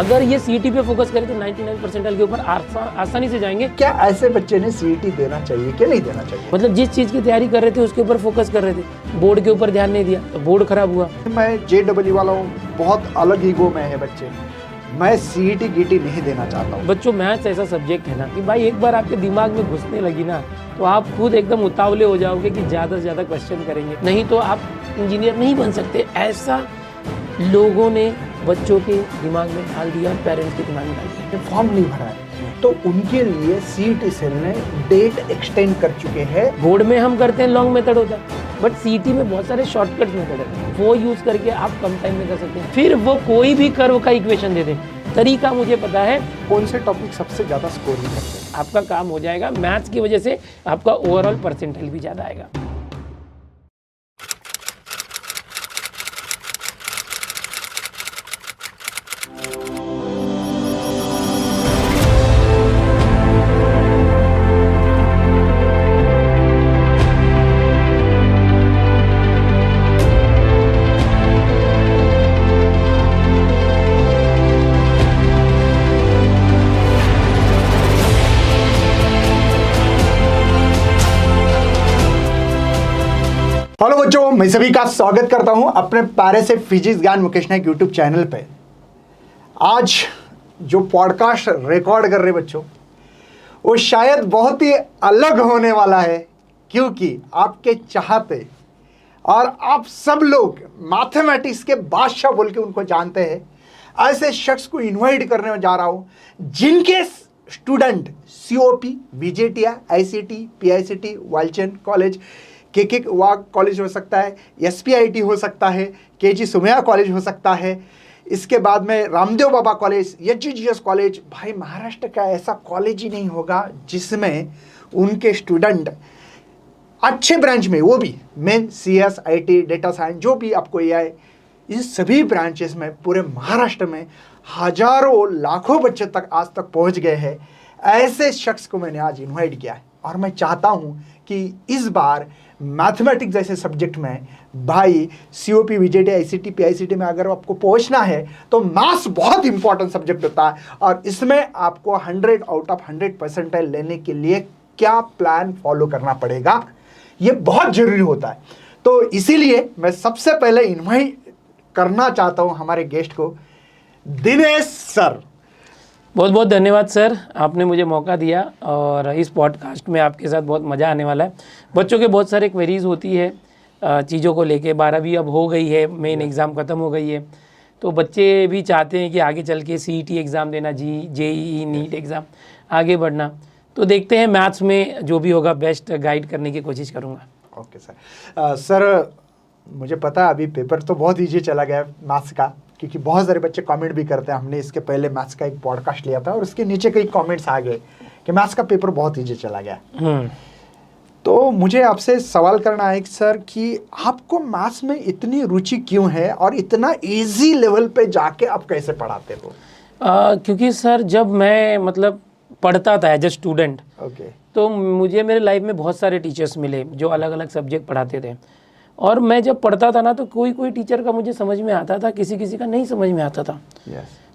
अगर ये सीईटी पे फोकस करें तो 99 परसेंटाइल के ऊपर आसानी से जाएंगे। क्या ऐसे बच्चे ने सीईटी देना चाहिए कि नहीं देना चाहिए? मतलब जिस चीज़ की तैयारी कर रहे थे उसके ऊपर फोकस कर रहे थे, बोर्ड के ऊपर ध्यान नहीं दिया तो बोर्ड खराब हुआ। मैं जेडब्ल्यू वाला हूँ, बहुत अलग ईगो में है बच्चे, मैं सीईटी गीटी नहीं देना चाहता हूँ। बच्चों मैथ्स ऐसा सब्जेक्ट है ना कि भाई एक बार आपके दिमाग में घुसने लगी ना तो आप खुद एकदम उतावले हो जाओगे कि ज़्यादा से ज़्यादा क्वेश्चन करेंगे, नहीं तो आप इंजीनियर नहीं बन सकते। ऐसा लोगों ने बच्चों के दिमाग में डाल दिया, पेरेंट्स के दिमाग में डाल दिया। फॉर्म नहीं भरा है तो उनके लिए सीईटी सेल ने डेट एक्सटेंड कर चुके हैं। बोर्ड में हम करते हैं लॉन्ग मेथड होता है, बट सीईटी में बहुत सारे शॉर्टकट मेथड है, वो यूज करके आप कम टाइम में कर सकते हैं। फिर वो कोई भी कर्व का इक्वेशन दे दे, तरीका मुझे पता है। कौन से टॉपिक सबसे ज्यादा स्कोर करते हैं? आपका काम हो जाएगा, मैथ्स की वजह से आपका ओवरऑल परसेंटाइल भी ज़्यादा आएगा। हेलो बच्चों, मैं सभी का स्वागत करता हूं अपने प्यारे से फिजिक्स ज्ञान मुकेश नायक यूट्यूब चैनल पे। आज जो पॉडकास्ट रिकॉर्ड कर रहे बच्चों, वो शायद बहुत ही अलग होने वाला है, क्योंकि आपके चाहते और आप सब लोग मैथमेटिक्स के बादशाह बोल के उनको जानते हैं, ऐसे शख्स को इनवाइट करने जा रहा हूं जिनके student COP, VJTI, ICT, PICT, Walchand college, के वाग कॉलेज हो सकता है, एसपीआईटी हो सकता है, केजी सुमैया कॉलेज हो सकता है, इसके बाद में रामदेव बाबा कॉलेज, एचजीजीएस कॉलेज। भाई महाराष्ट्र का ऐसा कॉलेज ही नहीं होगा जिसमें उनके स्टूडेंट अच्छे ब्रांच में, वो भी main CS, IT, data science, जो भी आपको एआई, इस सभी ब्रांचेस में पूरे महाराष्ट्र में हजारों लाखों बच्चे तक आज तक पहुंच गए हैं। ऐसे शख्स को मैंने आज इन्वाइट किया है और मैं चाहता हूं कि इस बार मैथमेटिक्स जैसे सब्जेक्ट में भाई सीओपी, विजेटी, आईसीटी, पीआईसीटी में अगर आपको पहुंचना है तो मैथ्स बहुत इंपॉर्टेंट सब्जेक्ट होता है और इसमें आपको 100 आउट ऑफ 100 परसेंटाइल लेने के लिए क्या प्लान फॉलो करना पड़ेगा, ये बहुत जरूरी होता है। तो इसीलिए मैं सबसे पहले इन्वाइट करना चाहता हूं हमारे गेस्ट को, दिनेश सर। बहुत बहुत धन्यवाद सर, आपने मुझे मौका दिया और इस पॉडकास्ट में आपके साथ बहुत मज़ा आने वाला है। बच्चों के बहुत सारे क्वेरीज होती है चीज़ों को लेके, 12वीं अब हो गई है, मेन एग्ज़ाम ख़त्म हो गई है, तो बच्चे भी चाहते हैं कि आगे चल के सीईटी एग्ज़ाम देना, जेईई, नीट एग्ज़ाम आगे बढ़ना। तो देखते हैं, मैथ्स में जो भी होगा बेस्ट गाइड करने की कोशिश करूँगा। Okay sir. सर मुझे पता है अभी पेपर तो बहुत ईजी चला गया मैथ्स का, क्योंकि बहुत सारे बच्चे कमेंट भी करते हैं। हमने इसके पहले मैथ्स का एक पॉडकास्ट लिया था और उसके नीचे कई कमेंट्स आ गए कि मैथ्स का पेपर बहुत ईजी चला गया। तो मुझे आपसे सवाल करना है सर कि आपको मैथ्स में इतनी रुचि क्यों है और इतना इजी लेवल पे जाके आप कैसे पढ़ाते हो? क्योंकि सर जब मैं मतलब पढ़ता था एज ए स्टूडेंट, तो मुझे मेरे लाइफ में बहुत सारे टीचर्स मिले जो अलग अलग सब्जेक्ट पढ़ाते थे, और मैं जब पढ़ता था ना तो कोई कोई टीचर का मुझे समझ में आता था, किसी किसी का नहीं समझ में आता था।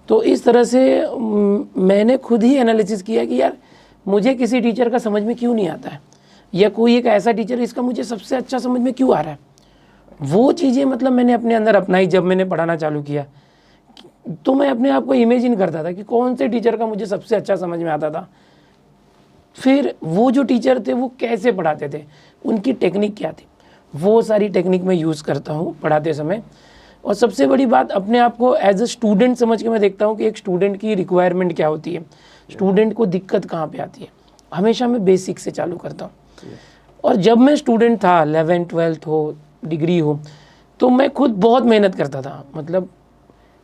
तो इस तरह से मैंने खुद ही एनालिसिस किया कि यार मुझे किसी टीचर का समझ में क्यों नहीं आता है, या कोई एक ऐसा टीचर इसका मुझे सबसे अच्छा समझ में क्यों आ रहा है। वो चीज़ें मतलब मैंने अपने अंदर अपनाई जब मैंने पढ़ाना चालू किया। तो मैं अपने आप को इमेजिन करता था कि कौन से टीचर का मुझे सबसे अच्छा समझ में आता था, फिर वो जो टीचर थे वो कैसे पढ़ाते थे, उनकी टेक्निक क्या थी, वो सारी टेक्निक मैं यूज़ करता हूँ पढ़ाते समय। और सबसे बड़ी बात, अपने आप को एज अ स्टूडेंट समझ के मैं देखता हूँ कि एक स्टूडेंट की रिक्वायरमेंट क्या होती है, स्टूडेंट को दिक्कत कहाँ पे आती है। हमेशा मैं बेसिक से चालू करता हूँ। और जब मैं स्टूडेंट था, 11th 12th हो, डिग्री हो, तो मैं खुद बहुत मेहनत करता था। मतलब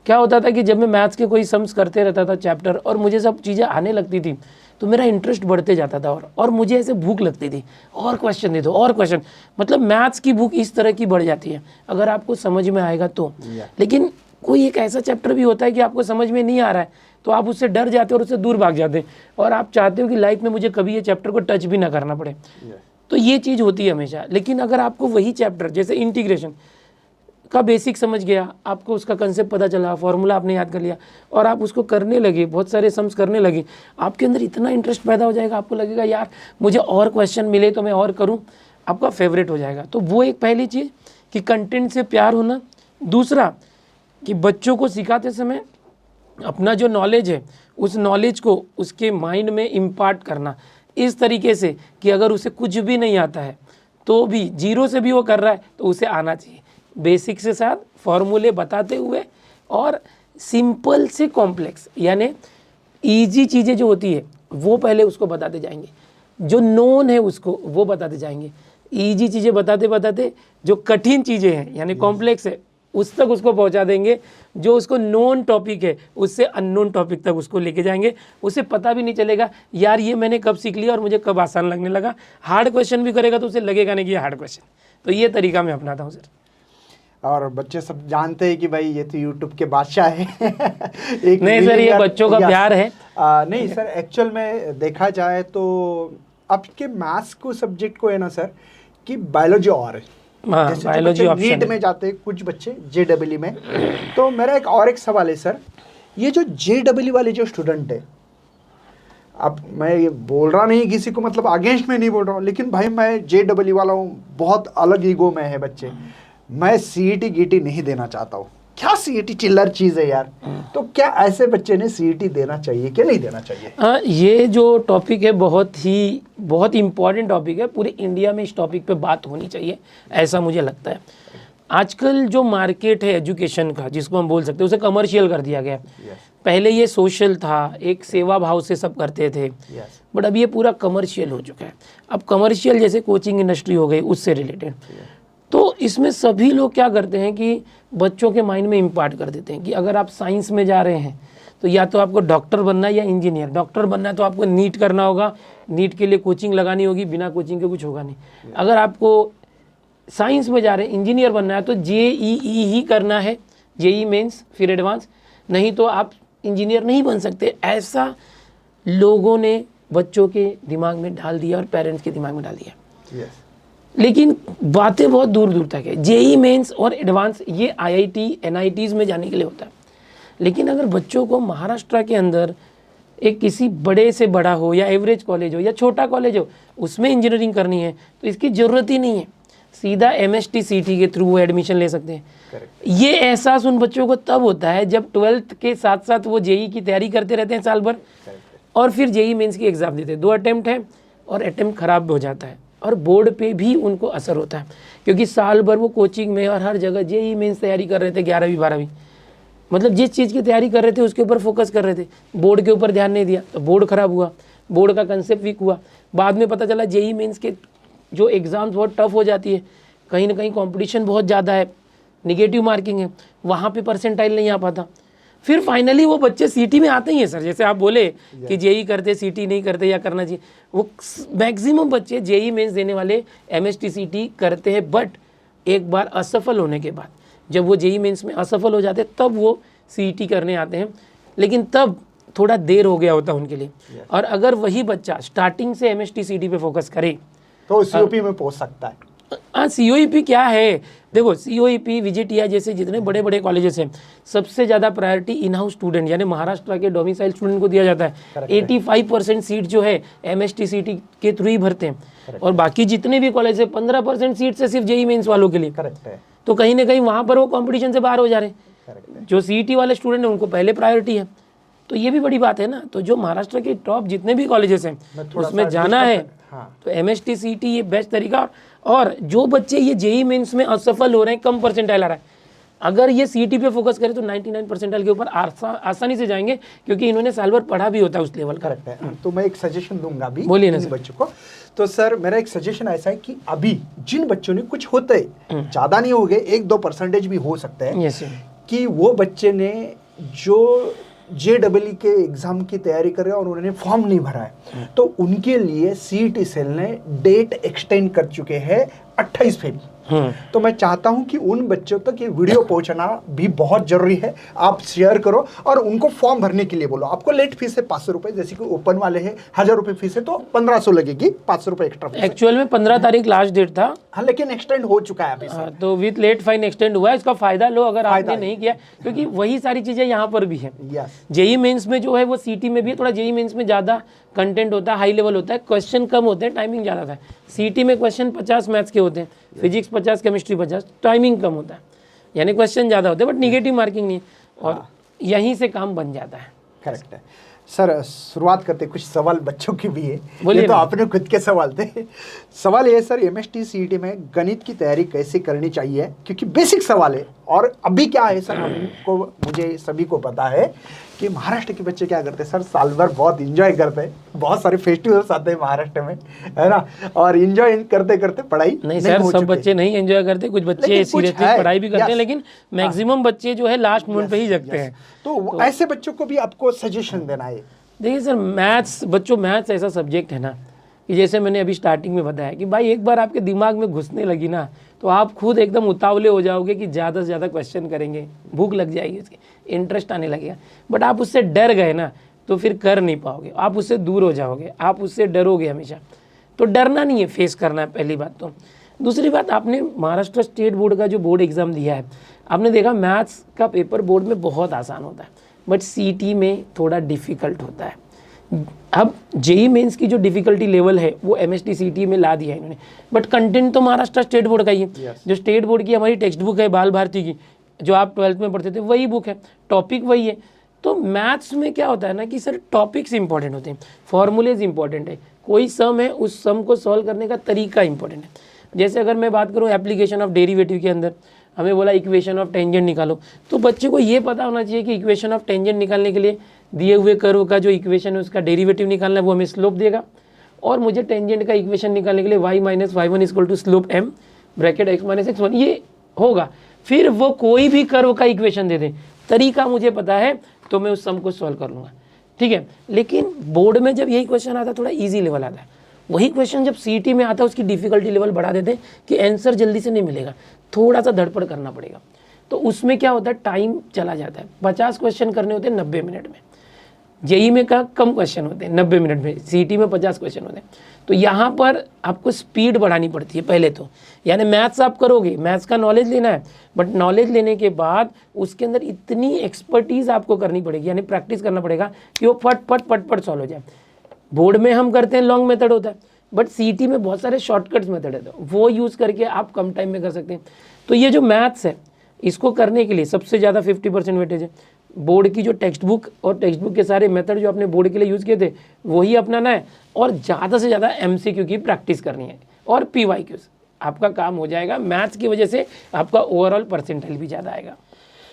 क्या होता था कि जब मैं मैथ्स के कोई सम्स करते रहता था चैप्टर और मुझे सब चीज़ें आने लगती थी, तो मेरा इंटरेस्ट बढ़ते जाता था और मुझे ऐसे भूख लगती थी, और क्वेश्चन दे दो, और क्वेश्चन। मतलब मैथ्स की भूख इस तरह की बढ़ जाती है अगर आपको समझ में आएगा तो। लेकिन कोई एक ऐसा चैप्टर भी होता है कि आपको समझ में नहीं आ रहा है, तो आप उससे डर जाते हो और उससे दूर भाग जाते हैं, और आप चाहते हो कि लाइफ में मुझे कभी ये चैप्टर को टच भी ना करना पड़े। तो ये चीज़ होती है हमेशा। लेकिन अगर आपको वही चैप्टर, जैसे इंटीग्रेशन, का बेसिक समझ गया, आपको उसका कंसेप्ट पता चला, फॉर्मूला आपने याद कर लिया और आप उसको करने लगे, बहुत सारे सम्स करने लगे, आपके अंदर इतना इंटरेस्ट पैदा हो जाएगा, आपको लगेगा यार मुझे और क्वेश्चन मिले तो मैं और करूं, आपका फेवरेट हो जाएगा। तो वो एक पहली चीज़ कि कंटेंट से प्यार होना। दूसरा कि बच्चों को सिखाते समय अपना जो नॉलेज है उस नॉलेज को उसके माइंड में इम्पार्ट करना इस तरीके से कि अगर उसे कुछ भी नहीं आता है तो भी जीरो से भी वो कर रहा है तो उसे आना चाहिए, बेसिक से साथ फॉर्मूले बताते हुए और सिंपल से कॉम्प्लेक्स यानी इजी चीज़ें जो होती है वो पहले उसको बताते जाएंगे, जो नोन है उसको वो बताते जाएंगे, इजी चीज़ें बताते बताते जो कठिन चीज़ें हैं यानी कॉम्प्लेक्स है उस तक उसको पहुंचा देंगे, जो उसको नोन टॉपिक है उससे अननोन टॉपिक तक उसको लेके जाएंगे, उसे पता भी नहीं चलेगा यार ये मैंने कब सीख लिया और मुझे कब आसान लगने लगा। हार्ड क्वेश्चन भी करेगा तो उसे लगेगा नहीं कि ये हार्ड क्वेश्चन। तो ये तरीका मैं अपनाता हूँ सर। और बच्चे सब जानते हैं कि भाई ये तो यूट्यूब के बादशाह है। एक नहीं सर, ये बच्चों का प्यार है। नहीं सर, एक्चुअल में देखा जाए तो आपके मैथ्स को सब्जेक्ट को है ना सर कि बायोलॉजी और है, जैसे बायोलॉजी ऑप्शन नीट में जाते हैं कुछ बच्चे JEE में। तो मेरा एक सवाल है सर, ये जो JEE वाले जो स्टूडेंट है, अब मैं ये बोल रहा नहीं किसी को मतलब अगेंस्ट में नहीं बोल रहा हूँ, लेकिन भाई मैं JEE वाला हूँ, बहुत अलग ईगो में है बच्चे, मैं CET GT नहीं देना चाहता हूँ। क्या CET चिल्लर चीज़ है यार, तो क्या ऐसे बच्चे ने CET देना चाहिए कि नहीं देना चाहिए? ये जो टॉपिक है बहुत इंपॉर्टेंट टॉपिक है, पूरे इंडिया में इस टॉपिक पे बात होनी चाहिए ऐसा मुझे लगता है। आजकल जो मार्केट है एजुकेशन का जिसको हम बोल सकते हैं उसे कमर्शियल कर दिया गया है। पहले ये सोशल था, एक सेवा भाव से सब करते थे, बट अब ये पूरा कमर्शियल हो चुका है। अब कमर्शियल जैसे कोचिंग इंडस्ट्री हो गई उससे रिलेटेड, तो इसमें सभी लोग क्या करते हैं कि बच्चों के माइंड में इम्पार्ट कर देते हैं कि अगर आप साइंस में जा रहे हैं तो या तो आपको डॉक्टर बनना है या इंजीनियर। डॉक्टर बनना है तो आपको नीट करना होगा, नीट के लिए कोचिंग लगानी होगी, बिना कोचिंग के कुछ होगा नहीं। अगर आपको साइंस में जा रहे हैं, इंजीनियर बनना है तो JEE ही करना है, JEE मेंस फिर एडवांस, नहीं तो आप इंजीनियर नहीं बन सकते। ऐसा लोगों ने बच्चों के दिमाग में डाल दिया और पेरेंट्स के दिमाग में डाल दिया। लेकिन बातें बहुत दूर दूर तक है। JEE मेंस और एडवांस ये IIT NITs में जाने के लिए होता है, लेकिन अगर बच्चों को महाराष्ट्र के अंदर एक किसी बड़े से बड़ा हो या एवरेज कॉलेज हो या छोटा कॉलेज हो उसमें इंजीनियरिंग करनी है तो इसकी ज़रूरत ही नहीं है, सीधा MST CT के थ्रू वो एडमिशन ले सकते हैं। ये एहसास उन बच्चों को तब होता है जब 12th के साथ साथ वो JEE की तैयारी करते रहते हैं साल भर और फिर JEE मेंस की एग्ज़ाम देते हैं। 2 अटेम्प्ट है और अटेम्प्ट ख़राब हो जाता है और बोर्ड पे भी उनको असर होता है, क्योंकि साल भर वो कोचिंग में और हर जगह JEE मेंस तैयारी कर रहे थे, 11वीं 12वीं, मतलब जिस चीज़ की तैयारी कर रहे थे उसके ऊपर फोकस कर रहे थे, बोर्ड के ऊपर ध्यान नहीं दिया तो बोर्ड ख़राब हुआ, बोर्ड का कंसेप्ट वीक हुआ। बाद में पता चला JEE मेंस के जो एग्ज़ाम्स बहुत टफ हो जाती है, कहीं ना कहीं कंपटीशन बहुत ज़्यादा है, निगेटिव मार्किंग है, वहाँ पे परसेंटाइल नहीं आ पाता। फिर फाइनली वो बच्चे CT में आते ही हैं सर, जैसे आप बोले कि JEE करते CT नहीं करते या करना चाहिए, वो मैक्सिमम बच्चे JEE मेंस देने वाले MST CT करते हैं, बट एक बार असफल होने के बाद जब वो JEE मेंस में असफल हो जाते तब वो CET करने आते हैं, लेकिन तब थोड़ा देर हो गया होता उनके लिए। और अगर वही बच्चा स्टार्टिंग से MST CT पे फोकस करे तो COP में पहुंच सकता है। हाँ, COEP क्या है, देखो COEP VJTI जैसे जितने बड़े बड़े कॉलेजेस हैं सबसे ज़्यादा प्रायोरिटी इन हाउस स्टूडेंट यानी महाराष्ट्र के डोमिसाइल स्टूडेंट को दिया जाता है। 85% सीट जो है MST CT के थ्रू ही भरते हैं और बाकी जितने भी कॉलेज है 15% सीट से सिर्फ JEE मेंस वालों के लिए। करेक्ट है। तो कहीं ना कहीं वहाँ पर वो कॉम्पिटिशन से बाहर हो जा रहे हैं। जो CET वाले स्टूडेंट हैं उनको पहले प्रायोरिटी है, तो ये भी बड़ी बात है ना। तो जो महाराष्ट्र के टॉप जितने भी कॉलेजेस हैं उसमें जाना है तो MST CT ये बेस्ट तरीका। और जो बच्चे ये JEE मेंस में असफल हो रहे हैं, कम परसेंटाइल आ रहा है, अगर ये CT पे फोकस करें तो 99 परसेंटाइल के ऊपर आसानी से जाएंगे, क्योंकि इन्होंने साल भर पढ़ा भी होता है उस लेवल का। करेक्ट है। तो मैं एक सजेशन दूंगा अभी बोलिए ना बच्चों को। तो सर मेरा एक सजेशन ऐसा है कि अभी जिन बच्चों ने कुछ होते हैं, ज़्यादा नहीं हो गए, 1-2% भी हो सकते हैं, कि वो बच्चे ने जो JEE के एग्ज़ाम की तैयारी कर रहे हैं और उन्होंने फॉर्म नहीं भरा है, तो उनके लिए CET सेल ने डेट एक्सटेंड कर चुके हैं 28 फरवरी। तो मैं चाहता हूं कि उन बच्चों तक ये वीडियो पहुंचना भी बहुत जरूरी है। आप शेयर करो और उनको फॉर्म भरने के लिए बोलो। आपको लेट फीस है 500 रुपए, जैसे कि ओपन वाले हैं 1000 रुपए फीस है, तो 1500 लगेगी, 500 रुपए एक्स्ट्रा फीस। एक्चुअल में 15 तारीख लास्ट डेट था। हाँ, लेकिन एक्सटेंड हो चुका है अभी सर। तो विद लेट फाइन एक्सटेंड हुआ है, इसका फायदा लो अगर आपने नहीं किया, क्योंकि वही सारी चीजें यहाँ पर भी है। जेई मेंस में जो है वो सीटी में भी है, थोड़ा जेई मेंस में ज्यादा कंटेंट होता है, हाई लेवल होता है, क्वेश्चन कम होते हैं, टाइमिंग ज्यादा होता है। सीटी में क्वेश्चन 50 मैथ्स के होते हैं, फिजिक्स 50, केमिस्ट्री 50, टाइमिंग कम होता है, यानी क्वेश्चन ज़्यादा होते हैं बट निगेटिव मार्किंग नहीं, और यहीं से काम बन जाता है। करेक्ट है सर। शुरुआत करते कुछ सवाल बच्चों की भी है, बोलिए। ये तो आपने खुद के सवाल थे। सवाल ये है सर, एमएसटी सीईटी में गणित की तैयारी कैसे करनी चाहिए, क्योंकि बेसिक सवाल है। और अभी क्या है सर, हमको, मुझे सभी को पता है कि महाराष्ट्र के बच्चे क्या करते हैं सर, साल भर बहुत इंजॉय करते हैं, बहुत सारे फेस्टिवल्स आते हैं महाराष्ट्र में, है ना, और इंजॉय करते करते पढ़ाई नहीं सर, सब बच्चे नहीं एंजॉय करते, कुछ बच्चे सीरियसली पढ़ाई भी करते हैं, लेकिन मैक्सिमम बच्चे जो है लास्ट मोमेंट पे ही जगते हैं। तो ऐसे बच्चों को भी आपको सजेशन देना है। देखिए सर, मैथ्स ऐसा सब्जेक्ट है ना कि जैसे मैंने अभी स्टार्टिंग में बताया कि भाई एक बार आपके दिमाग में घुसने लगी ना तो आप खुद एकदम उतावले हो जाओगे कि ज़्यादा से ज़्यादा क्वेश्चन करेंगे, भूख लग जाएगी उसकी, इंटरेस्ट आने लगेगा। बट आप उससे डर गए ना तो फिर कर नहीं पाओगे, आप उससे दूर हो जाओगे, आप उससे डरोगे हमेशा। तो डरना नहीं है, फेस करना है, पहली बात तो। दूसरी बात, आपने महाराष्ट्र स्टेट बोर्ड का जो बोर्ड एग्ज़ाम दिया है, आपने देखा मैथ्स का पेपर बोर्ड में बहुत आसान होता है, बट सीटी में थोड़ा डिफ़िकल्ट होता है। अब जेई मेंस की जो डिफ़िकल्टी लेवल है वो एमएसटी सीटी में ला दिया है इन्होंने, बट कंटेंट तो महाराष्ट्र स्टेट बोर्ड का ही है। जो स्टेट बोर्ड की हमारी टेक्स्ट बुक है बाल भारती की, जो आप 12th में पढ़ते थे, वही बुक है, टॉपिक वही है। तो मैथ्स में क्या होता है ना कि सर टॉपिक्स इंपॉर्टेंट होते हैं, फॉर्मूलेज इंपॉर्टेंट है, कोई सम है उस सम को सॉल्व करने का तरीका इंपॉर्टेंट है। जैसे अगर मैं बात करूँ एप्लीकेशन ऑफ डेरिवेटिव के अंदर, हमें बोला इक्वेशन ऑफ टेंजेंट निकालो, तो बच्चे को ये पता होना चाहिए कि इक्वेशन ऑफ टेंजेंट निकालने के लिए दिए हुए कर्व का जो इक्वेशन है उसका डेरिवेटिव निकालना है, वो हमें स्लोप देगा, और मुझे टेंजेंट का इक्वेशन निकालने के लिए y minus y1 equal to slope m bracket x minus x1 ये होगा। फिर वो कोई भी कर्व का इक्वेशन दे दे, तरीका मुझे पता है तो मैं उस सम को सॉल्व कर लूँगा, ठीक है। लेकिन बोर्ड में जब यही क्वेश्चन आता है थोड़ा ईजी लेवल आता है, वही क्वेश्चन जब सीटी में आता है उसकी डिफ़िकल्टी लेवल बढ़ा देते हैं कि आंसर जल्दी से नहीं मिलेगा, थोड़ा सा धड़पड़ करना पड़ेगा। तो उसमें क्या होता है, टाइम चला जाता है। 50 क्वेश्चन करने होते हैं 90 मिनट में, जेई में का कम क्वेश्चन होते हैं 90 मिनट में, सीटी में 50 क्वेश्चन होते हैं। तो यहाँ पर आपको स्पीड बढ़ानी पड़ती है पहले तो, यानी मैथ्स आप करोगे, मैथ्स का नॉलेज लेना है, बट नॉलेज लेने के बाद उसके अंदर इतनी एक्सपर्टीज़ आपको करनी पड़ेगी, यानी प्रैक्टिस करना पड़ेगा कि वो फट सॉल्व हो जाए। बोर्ड में हम करते हैं लॉन्ग मेथड होता है, बट सीटी में बहुत सारे शॉर्टकट्स मेथड है, तो वो यूज़ करके आप कम टाइम में कर सकते हैं। तो ये जो मैथ्स है इसको करने के लिए सबसे ज़्यादा 50% वेटेज है। बोर्ड की जो टेक्स्ट बुक और टेक्स्ट बुक के सारे मेथड जो आपने बोर्ड के लिए यूज़ किए थे वही अपनाना है, और ज़्यादा से ज़्यादा एमसीक्यू की प्रैक्टिस करनी है और पीवाईक्यूज़, आपका काम हो जाएगा। मैथ्स की वजह से आपका ओवरऑल परसेंटाइल भी ज़्यादा आएगा।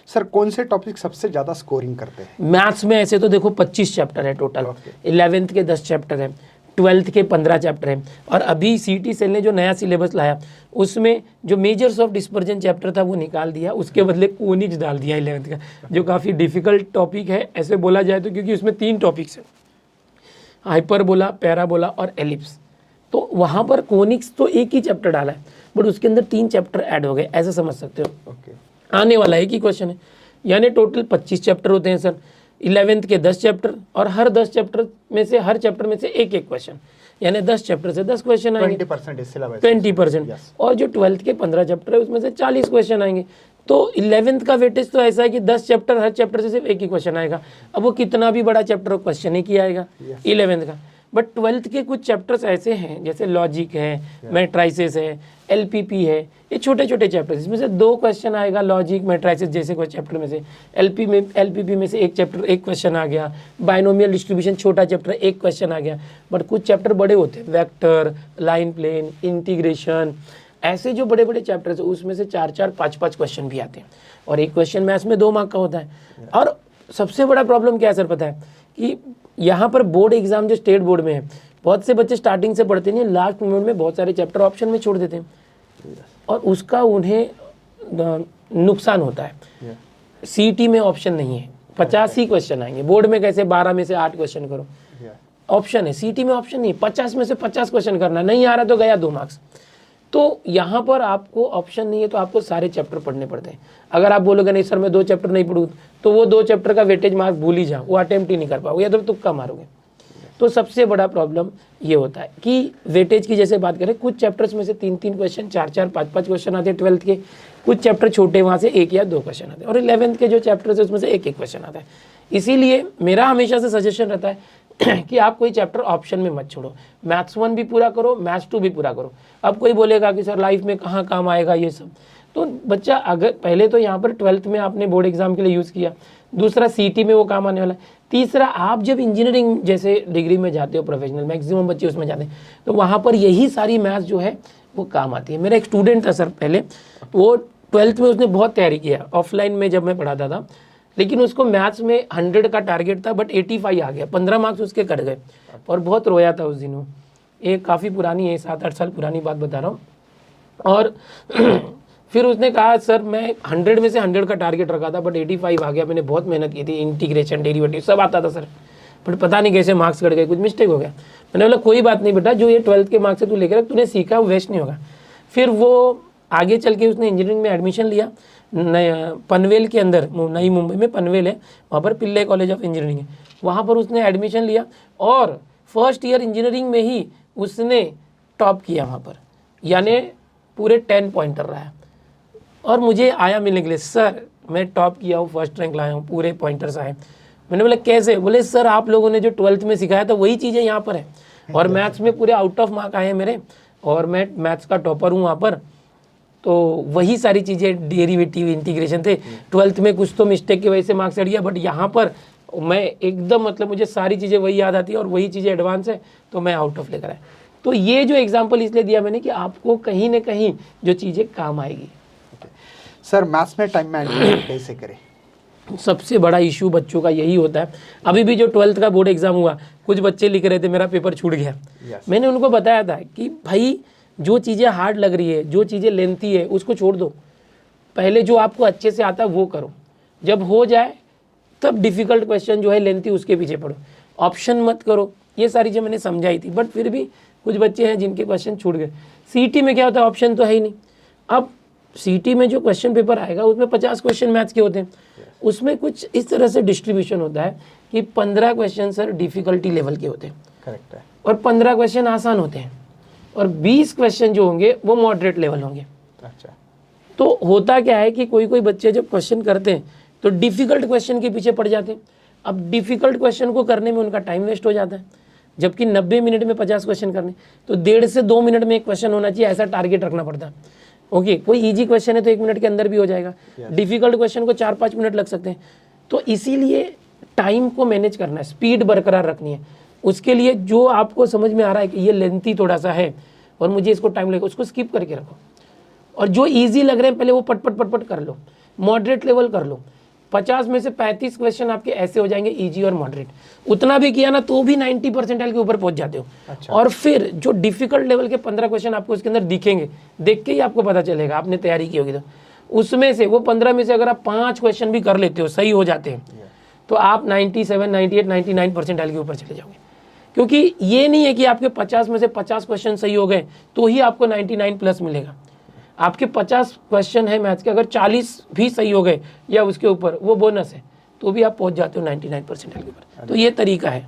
सर कौन से टॉपिक सबसे ज़्यादा स्कोरिंग करते हैं मैथ्स में? ऐसे तो देखो 25 चैप्टर है टोटल, 11th के 10 चैप्टर है, 12th के 15 चैप्टर हैं, और अभी सीटी सेल ने जो नया सिलेबस लाया उसमें जो मेजर्स ऑफ डिस्पर्जन चैप्टर था वो निकाल दिया, उसके बदले कोनिक्स डाल दिया 11th का, जो काफ़ी डिफ़िकल्ट टॉपिक है ऐसे बोला जाए तो, क्योंकि उसमें 3 टॉपिक्स हैं, हाइपरबोला, पैराबोला और एलिप्स। तो वहाँ पर कोनिक्स तो एक ही चैप्टर डाला है, बट उसके अंदर 3 चैप्टर ऐड हो गए, ऐसे समझ सकते हो। आने वाला एक ही क्वेश्चन है, यानी टोटल 25 चैप्टर होते हैं सर, 11th के 10 चैप्टर, और हर 10 चैप्टर में से हर चैप्टर में से एक क्वेश्चन, यानी 10 चैप्टर से 10 क्वेश्चन आएंगे, 20%। और जो 12th के 15 चैप्टर है उसमें से 40 क्वेश्चन आएंगे। तो 11th का वेटेज तो ऐसा है कि 10 चैप्टर, हर चैप्टर से सिर्फ एक ही क्वेश्चन आएगा। अब वो कितना भी बड़ा चैप्टर हो, क्वेश्चन ही किया आएगा 11th का। बट 12th के कुछ चैप्टर्स ऐसे हैं जैसे लॉजिक है, मैट्राइसिस है, एलपीपी है, ये छोटे छोटे चैप्टर्स, इसमें से 2 क्वेश्चन आएगा लॉजिक मैट्राइसिस जैसे कोई चैप्टर में से, एलपीपी में से एक चैप्टर एक क्वेश्चन आ गया, बाइनोमियल डिस्ट्रीब्यूशन छोटा चैप्टर एक क्वेश्चन आ गया। बट कुछ चैप्टर बड़े होते हैं, वेक्टर, लाइन प्लेन, इंटीग्रेशन, ऐसे जो बड़े बड़े चैप्टर्स हैं उसमें से 4-4, 5-5 क्वेश्चन भी आते हैं, और एक क्वेश्चन मैथ्स में 2 मार्क का होता है। और सबसे बड़ा प्रॉब्लम क्या है सर पता है, कि यहाँ पर बोर्ड एग्जाम जो स्टेट बोर्ड में है, बहुत से बच्चे स्टार्टिंग से पढ़ते नहीं, लास्ट मोमेंट में बहुत सारे चैप्टर ऑप्शन में छोड़ देते हैं, और उसका उन्हें नुकसान होता है। सीटी में ऑप्शन नहीं है, 50 ही क्वेश्चन आएंगे, बोर्ड में कैसे 12 में से 8 क्वेश्चन करो, ऑप्शन है, सीटी में ऑप्शन नहीं, 50 में से 50 क्वेश्चन करना, नहीं आ रहा तो गया 2 मार्क्स। तो यहाँ पर आपको ऑप्शन नहीं है, तो आपको सारे चैप्टर पढ़ने पड़ते हैं। अगर आप बोलोगे नहीं सर मैं 2 चैप्टर नहीं पढ़ूँ, तो वो 2 चैप्टर का वेटेज मार्क भूल ही जाओ, वो अटेम्प्ट ही नहीं कर पाओगे या तो तुक्का मारोगे। तो सबसे बड़ा प्रॉब्लम ये होता है कि वेटेज की जैसे बात करें, कुछ चैप्टर्स में से 3-3 क्वेश्चन, 4-4, 5-5 क्वेश्चन आते हैं 12th के, कुछ चैप्टर छोटे वहाँ से 1 या 2 क्वेश्चन आते हैं, और 11th के जो चैप्टर्स है उसमें से 1-1 क्वेश्चन आता है। इसीलिए मेरा हमेशा से सजेशन रहता है कि आप कोई चैप्टर ऑप्शन में मत छोड़ो, मैथ्स 1 भी पूरा करो, मैथ्स 2 भी पूरा करो। अब कोई बोलेगा कि सर लाइफ में कहाँ काम आएगा ये सब, तो बच्चा अगर पहले तो यहाँ पर 12th में आपने बोर्ड एग्जाम के लिए यूज़ किया, दूसरा सीटी में वो काम आने वाला है, तीसरा आप जब इंजीनियरिंग जैसे डिग्री में जाते हो, प्रोफेशनल मैक्सिमम बच्चे उसमें जाते हैं, तो वहाँ पर यही सारी मैथ्स जो है वो काम आती है। मेरा एक स्टूडेंट था सर पहले, वो 12th में उसने बहुत तैयारी किया ऑफलाइन में जब मैं पढ़ाता था, लेकिन उसको मैथ्स में 100 का टारगेट था बट 85 आ गया, 15 मार्क्स उसके कट गए और बहुत रोया था उस दिनों। ये काफ़ी पुरानी है, 7-8 साल पुरानी बात बता रहा हूँ। और फिर उसने कहा सर मैं 100 में से 100 का टारगेट रखा था बट 85 आ गया, मैंने बहुत मेहनत की थी, इंटीग्रेशन डेरिवेटिव सब आता था सर, बट पता नहीं कैसे मार्क्स कट गए, कुछ मिस्टेक हो गया। मैंने बोला कोई बात नहीं बेटा, जो ये 12th के मार्क्स से तू लेकर तूने सीखा वो वेस्ट नहीं होगा। फिर वो आगे चल के उसने इंजीनियरिंग में एडमिशन लिया पनवेल के अंदर, नई मुंबई में पनवेल है, वहाँ पर पिल्ले कॉलेज ऑफ इंजीनियरिंग है, वहाँ पर उसने एडमिशन लिया और फर्स्ट ईयर इंजीनियरिंग में ही उसने टॉप किया वहाँ पर, यानी पूरे 10 पॉइंटर रहा है। और मुझे आया मिलने के लिए, सर मैं टॉप किया हूँ, फर्स्ट रैंक लाया हूँ, पूरे पॉइंटर्स आए। मैंने बोला कैसे? बोले सर आप लोगों ने जो 12th में सिखाया था वही चीज़ें यहाँ पर है, और मैथ्स में पूरे आउट ऑफ मार्क आए हैं मेरे, और मैं मैथ्स का टॉपर हूँ वहाँ पर, तो वही सारी चीज़ें डेरिवेटिव इंटीग्रेशन थे। 12th में कुछ तो मिस्टेक की वजह से मार्क्स हट गया, बट यहाँ पर मैं एकदम मतलब मुझे सारी चीज़ें वही याद आती है और वही चीज़ें एडवांस है, तो मैं आउट ऑफ लेकर आया। तो ये जो एग्जाम्पल इसलिए दिया मैंने कि आपको कहीं ना कहीं जो चीज़ें काम आएगी। सर मैथ्स में टाइम मैनेजमेंट कैसे करें? सबसे बड़ा इशू बच्चों का यही होता है। अभी भी जो 12th का बोर्ड एग्जाम हुआ, कुछ बच्चे लिख रहे थे मेरा पेपर छूट गया। मैंने उनको बताया था कि भाई जो चीज़ें हार्ड लग रही है, जो चीज़ें लेंथी है, उसको छोड़ दो, पहले जो आपको अच्छे से आता है वो करो, जब हो जाए तब डिफ़िकल्ट क्वेश्चन जो है लेंथी उसके पीछे पढ़ो, ऑप्शन मत करो। ये सारी चीज़ें मैंने समझाई थी, बट फिर भी कुछ बच्चे हैं जिनके क्वेश्चन छूट गए। सीटी में क्या होता है, ऑप्शन तो है ही नहीं। अब सीटी में जो क्वेश्चन पेपर आएगा उसमें 50 क्वेश्चन मैथ्स के होते हैं, उसमें कुछ इस तरह से डिस्ट्रीब्यूशन होता है कि 15 क्वेश्चन सर डिफ़िकल्टी लेवल के होते हैं, करेक्ट है, और 15 क्वेश्चन आसान होते हैं, और 20 क्वेश्चन जो होंगे वो मॉडरेट लेवल होंगे। अच्छा, तो होता क्या है कि कोई कोई बच्चे जब क्वेश्चन करते हैं तो डिफ़िकल्ट क्वेश्चन के पीछे पड़ जाते हैं। अब डिफ़िकल्ट क्वेश्चन को करने में उनका टाइम वेस्ट हो जाता है, जबकि 90 मिनट में 50 क्वेश्चन करने, तो 1.5 से 2 मिनट में एक क्वेश्चन होना चाहिए, ऐसा टारगेट रखना पड़ता है। ओके, कोई ईजी क्वेश्चन है तो 1 मिनट के अंदर भी हो जाएगा, डिफ़िकल्ट क्वेश्चन को 4-5 मिनट लग सकते हैं। तो इसीलिए टाइम को मैनेज करना है, स्पीड बरकरार रखनी है। उसके लिए जो आपको समझ में आ रहा है कि ये लेंथी थोड़ा सा है और मुझे इसको टाइम लगेगा, उसको स्किप करके रखो, और जो इजी लग रहे हैं पहले वो पट कर लो, मॉडरेट लेवल कर लो। 50 में से 35 क्वेश्चन आपके ऐसे हो जाएंगे इजी और मॉडरेट, उतना भी किया ना तो भी 90 परसेंटाइल के ऊपर पहुंच जाते हो। अच्छा। और फिर जो डिफिकल्ट लेवल के 15 क्वेश्चन आपको उसके अंदर दिखेंगे, देख के ही आपको पता चलेगा आपने तैयारी की होगी, तो उसमें से वो 15 में से अगर आप 5 क्वेश्चन भी कर लेते हो, सही हो जाते हैं, तो आप 97, 98, 99 परसेंटाइल के ऊपर चले जाओगे। क्योंकि ये नहीं है कि आपके 50 में से 50 क्वेश्चन सही हो गए तो ही आपको 99 प्लस मिलेगा। आपके 50 क्वेश्चन है मैथ्स के, अगर 40 भी सही हो गए या उसके ऊपर, वो बोनस है, तो भी आप पहुंच जाते हो 99 परसेंटाइल के ऊपर। तो ये तरीका है।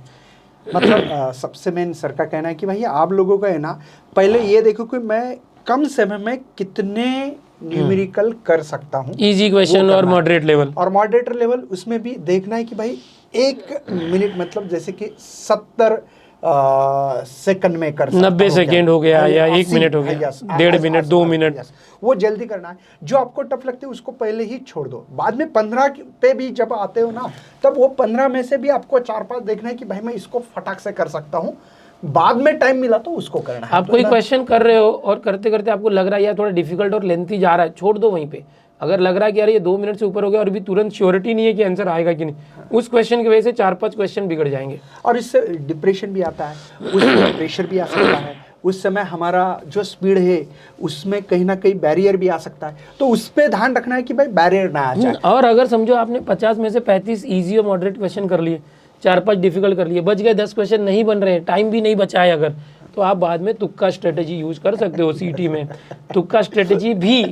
मतलब सबसे मेन सर का कहना है कि भाई आप लोगों का है ना, पहले ये देखो कि मैं कम समय में कितने न्यूमेरिकल कर सकता हूँ, इजी क्वेश्चन और मॉडरेट लेवल, और मॉडरेट लेवल उसमें भी देखना है कि भाई 1 मिनट मतलब जैसे कि 70 सेकंड में कर सकता 90 सेकेंड हो गया या 1 मिनट हो गया, 1.5 मिनट, 2 मिनट, वो जल्दी करना है। जो आपको टफ लगते है उसको पहले ही छोड़ दो, बाद में 15 पे भी जब आते हो ना, तब वो 15 में से भी आपको 4-5 देखना है कि भाई मैं इसको फटाक से कर सकता हूँ, बाद में टाइम मिला तो उसको करना है। आप कोई क्वेश्चन कर रहे हो और करते करते आपको लग रहा है यार थोड़ा डिफिकल्ट और लेंथी जा रहा है, छोड़ दो वहीं पे। अगर लग रहा है कि यार ये 2 मिनट से ऊपर हो गया और भी तुरंत श्योरिटी नहीं है कि आंसर आएगा कि नहीं, उस क्वेश्चन की वजह से 4-5 क्वेश्चन बिगड़ जाएंगे, और इससे डिप्रेशन भी आता है, उसमें प्रेशर भी आ सकता है, उस समय हमारा जो स्पीड है उसमें कहीं ना कहीं बैरियर भी आ सकता है, तो उस पर ध्यान रखना है कि भाई बैरियर ना आ जाए। और अगर समझो आपने 50 में से 35 ईजी और मॉडरेट क्वेश्चन कर लिए, 4-5 डिफिकल्ट कर लिए, बच गए 10 क्वेश्चन नहीं बन रहे, टाइम भी नहीं बचा है, अगर तो आप बाद में तुक्का स्ट्रेटेजी यूज कर सकते हो सीटी में। तुक्का स्ट्रेटेजी भी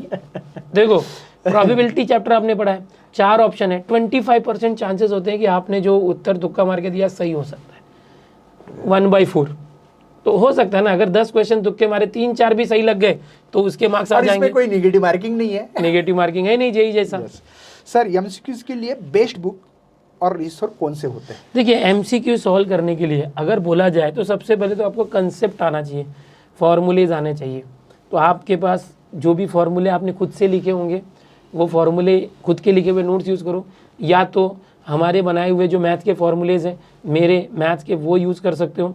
देखो, प्रोबेबिलिटी चैप्टर आपने पढ़ा है, 4 ऑप्शन है, 25% चांसेस होते हैं कि आपने जो उत्तर तुक्का मार के दिया सही हो सकता है, 1/4 तो हो सकता है ना। अगर 10 क्वेश्चन तुक्के मारे 3-4 भी सही लग गए तो उसके मार्क्स आ जाएंगे। इसमें कोई नेगेटिव मार्किंग नहीं है, नेगेटिव मार्किंग है नहीं, जेई जैसा। सर एमसीक्यूज के लिए बेस्ट बुक और रिसोर्स कौन से होते हैं? देखिए, एमसीक्यू सॉल्व करने के लिए अगर बोला जाए तो सबसे पहले तो आपको कंसेप्ट आना चाहिए, फॉर्मूलेज आने चाहिए। तो आपके पास जो भी फॉर्मूले आपने खुद से लिखे होंगे वो फॉर्मूले खुद के लिखे हुए नोट्स यूज़ करो, या तो हमारे बनाए हुए जो मैथ के फॉर्मूलेज हैं मेरे मैथ्स के वो यूज़ कर सकते हो।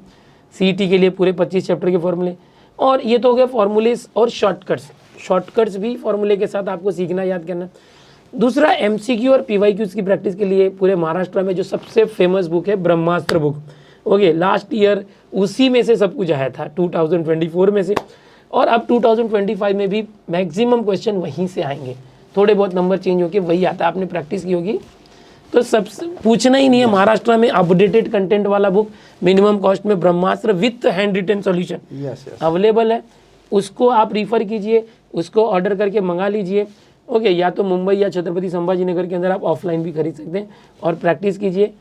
सीईटी के लिए पूरे 25 चैप्टर के फॉर्मूले, और ये तो हो गया फॉर्मूलेज और शॉर्टकट्स भी फॉर्मूले के साथ आपको सीखना, याद करना। दूसरा एमसीक्यू और पीवाईक्यूज की प्रैक्टिस के लिए पूरे महाराष्ट्र में जो सबसे फेमस बुक है ब्रह्मास्त्र बुक, ओके, लास्ट ईयर उसी में से सब कुछ आया था 2024 में से, और अब 2025 में भी मैक्सिमम क्वेश्चन वहीं से आएंगे, थोड़े बहुत नंबर चेंज होकर वही आता है। आपने प्रैक्टिस की होगी तो सबसे पूछना ही नहीं है। महाराष्ट्र में अपडेटेड कंटेंट वाला बुक मिनिमम कॉस्ट में Brahmastra with hand written solution available है, उसको आप रिफ़र कीजिए, उसको ऑर्डर करके मंगा लीजिए, ओके। या तो मुंबई या छत्रपति संभाजी नगर के अंदर आप ऑफलाइन भी खरीद सकते हैं और प्रैक्टिस कीजिए।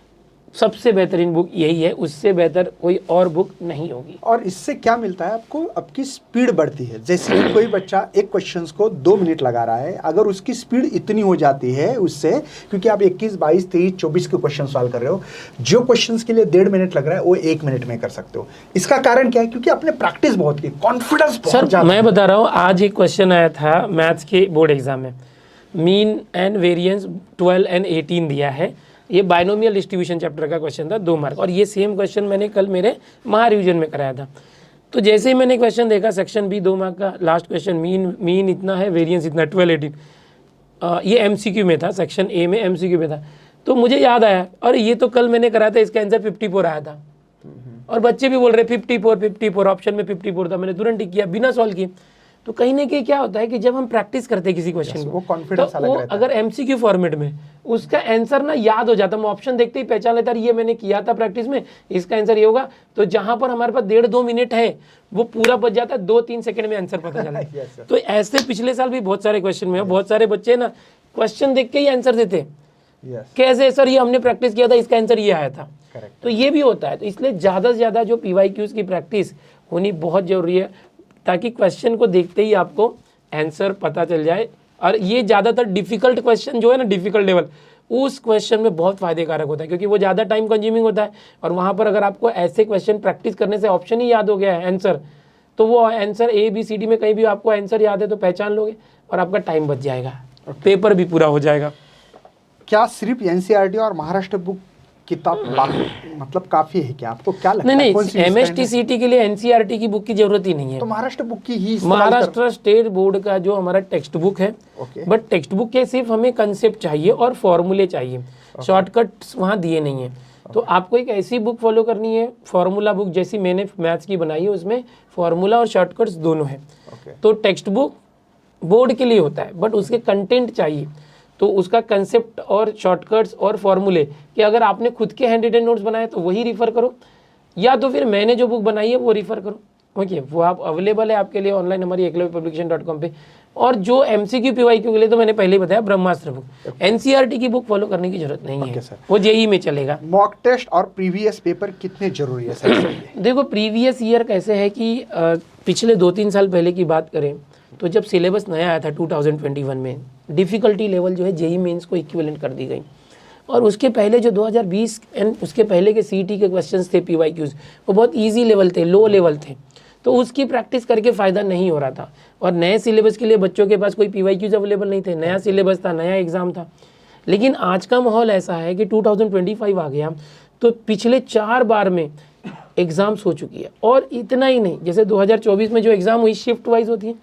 सबसे बेहतरीन बुक यही है, उससे बेहतर कोई और बुक नहीं होगी। और इससे क्या मिलता है आपको? आपकी स्पीड बढ़ती है। जैसे कि कोई बच्चा एक क्वेश्चंस को 2 मिनट लगा रहा है, अगर उसकी स्पीड इतनी हो जाती है उससे, क्योंकि आप 21, 22, 23, 24 के क्वेश्चन सॉल्व कर रहे हो, जो क्वेश्चंस के लिए 1.5 मिनट लग रहा है वो 1 मिनट में कर सकते हो। इसका कारण क्या है? क्योंकि आपने प्रैक्टिस बहुत की, कॉन्फिडेंस बहुत सर मैं बता रहा हूँ, आज एक क्वेश्चन आया था मैथ्स के बोर्ड एग्जाम में, मीन एंड वेरिएंस 12 and 18 दिया है, ये बाइनोमियल डिस्ट्रीब्यूशन चैप्टर का क्वेश्चन था, 2 मार्क। और ये सेम क्वेश्चन मैंने कल मेरे महा रिवीजन में कराया था। तो जैसे ही मैंने क्वेश्चन देखा, सेक्शन बी 2 मार्क का लास्ट क्वेश्चन, मीन इतना है, वेरिएंस इतना, 12-18, ये एमसीक्यू में था, सेक्शन ए में एमसीक्यू में था। तो मुझे याद आया, और ये तो कल मैंने कराया था, इसका आंसर 54 आया था, और बच्चे भी बोल रहे 54 ऑप्शन में 54 था। मैंने तुरंत टिक किया बिना सॉल्व किए। तो कहीं ना कहीं क्या होता है कि जब हम प्रैक्टिस करते हैं किसी क्वेश्चन को, कॉन्फिडेंस अलग रहता है। अगर एमसीक्यू फॉर्मेट में उसका आंसर ना याद हो जाता, हम ऑप्शन देखते ही पहचान लेता, ये मैंने किया था प्रैक्टिस में, इसका आंसर ये होगा। तो जहां पर हमारे पास 1.5-2 मिनट है वो पूरा बच जाता है, 2-3 सेकंड में आंसर पता चला। तो ऐसे पिछले साल भी बहुत सारे क्वेश्चन में बहुत सारे बच्चे ना क्वेश्चन देख के ही आंसर देते, कैसे सर ये हमने प्रैक्टिस किया था, इसका आंसर ये आया था। तो ये भी होता है। तो इसलिए ज़्यादा से ज़्यादा जो पीवाईक्यूज की प्रैक्टिस होनी बहुत ज़रूरी है, ताकि क्वेश्चन को देखते ही आपको आंसर पता चल जाए। और ये ज़्यादातर डिफिकल्ट क्वेश्चन जो है ना, डिफिकल्ट लेवल, उस क्वेश्चन में बहुत फ़ायदेकारक होता है, क्योंकि वो ज़्यादा टाइम कंज्यूमिंग होता है। और वहाँ पर अगर आपको ऐसे क्वेश्चन प्रैक्टिस करने से ऑप्शन ही याद हो गया है आंसर, तो वो आंसर ABCD में कहीं भी आपको आंसर याद है तो पहचान लोगे और आपका टाइम बच जाएगा, पेपर भी पूरा हो जाएगा। क्या सिर्फ एनसीईआरटी और महाराष्ट्र बुक किताब मतलब काफी है क्या? आपको क्या लगता है? नहीं, MST CT के लिए एनसीईआरटी की बुक की जरूरत ही नहीं है। तो महाराष्ट्र बुक की ही, महाराष्ट्र स्टेट बोर्ड का जो हमारा टेक्स्ट बुक है, बट टेक्स्ट बुक के सिर्फ हमें कंसेप्ट चाहिए और फॉर्मूले चाहिए, शॉर्टकट्स वहाँ दिए नहीं है। तो आपको एक ऐसी बुक फॉलो करनी है, फॉर्मूला बुक जैसी मैंने मैथ्स की बनाई है, उसमें फॉर्मूला और शॉर्टकट्स दोनों है। तो टेक्स्ट बुक बोर्ड के लिए होता है, बट उसके कंटेंट चाहिए, तो उसका कंसेप्ट और शॉर्टकट्स और फॉर्मूले कि अगर आपने खुद के हैंड रिटन नोट्स बनाए तो वही रिफ़र करो, या तो फिर मैंने जो बुक बनाई है वो रिफ़र करो। ओके, वो आप अवेलेबल है आपके लिए ऑनलाइन हमारी eklavyapublication.com पे। और जो MCQ PYQ के लिए तो मैंने पहले ही बताया ब्रह्मास्त्र बुक। NCERT की बुक फॉलो करने की जरूरत नहीं है, वो JEE में चलेगा। मॉक टेस्ट और प्रीवियस पेपर कितने जरूरी है सर? देखो, प्रीवियस ईयर कैसे है कि पिछले 2-3 साल पहले की बात करें तो जब सिलेबस नया आया था 2021 में, डिफ़िकल्टी लेवल जो है JEE मेंस को इक्विवेलेंट कर दी गई। और उसके पहले जो 2020 एंड उसके पहले के CET के क्वेश्चंस थे PYQs, वो बहुत इजी लेवल थे, लो लेवल थे, तो उसकी प्रैक्टिस करके फ़ायदा नहीं हो रहा था। और नए सिलेबस के लिए बच्चों के पास कोई PYQs अवेलेबल नहीं थे, नया सिलेबस था, नया एग्ज़ाम था। लेकिन आज का माहौल ऐसा है कि 2025 आ गया तो पिछले 4 बार में एग्ज़ाम्स हो चुकी है। और इतना ही नहीं, जैसे 2024 में जो एग्ज़ाम हुई शिफ्ट वाइज होती है,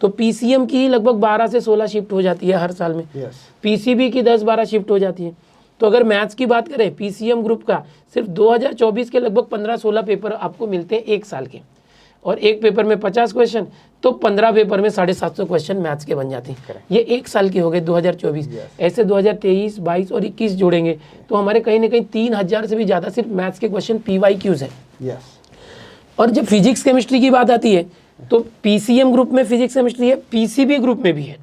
तो PCM की लगभग 12 से 16 शिफ्ट हो जाती है हर साल में। PCB की 10-12 शिफ्ट हो जाती है। तो अगर मैथ्स की बात करें, PCM ग्रुप का सिर्फ 2024 के लगभग 15-16 पेपर आपको मिलते हैं एक साल के, और एक पेपर में 50 क्वेश्चन, तो 15 पेपर में 750 क्वेश्चन मैथ्स के बन जाते हैं। ये एक साल के हो गए 2024। ऐसे 2023, 22 और 21 जोड़ेंगे तो हमारे कहीं ना कहीं 3000 से भी ज़्यादा सिर्फ मैथ्स के क्वेश्चन PYQs हैं। और जब फिजिक्स केमिस्ट्री की बात आती है तो पीसीएम ग्रुप में फिजिक्स केमिस्ट्री है, पीसीबी ग्रुप में भी है।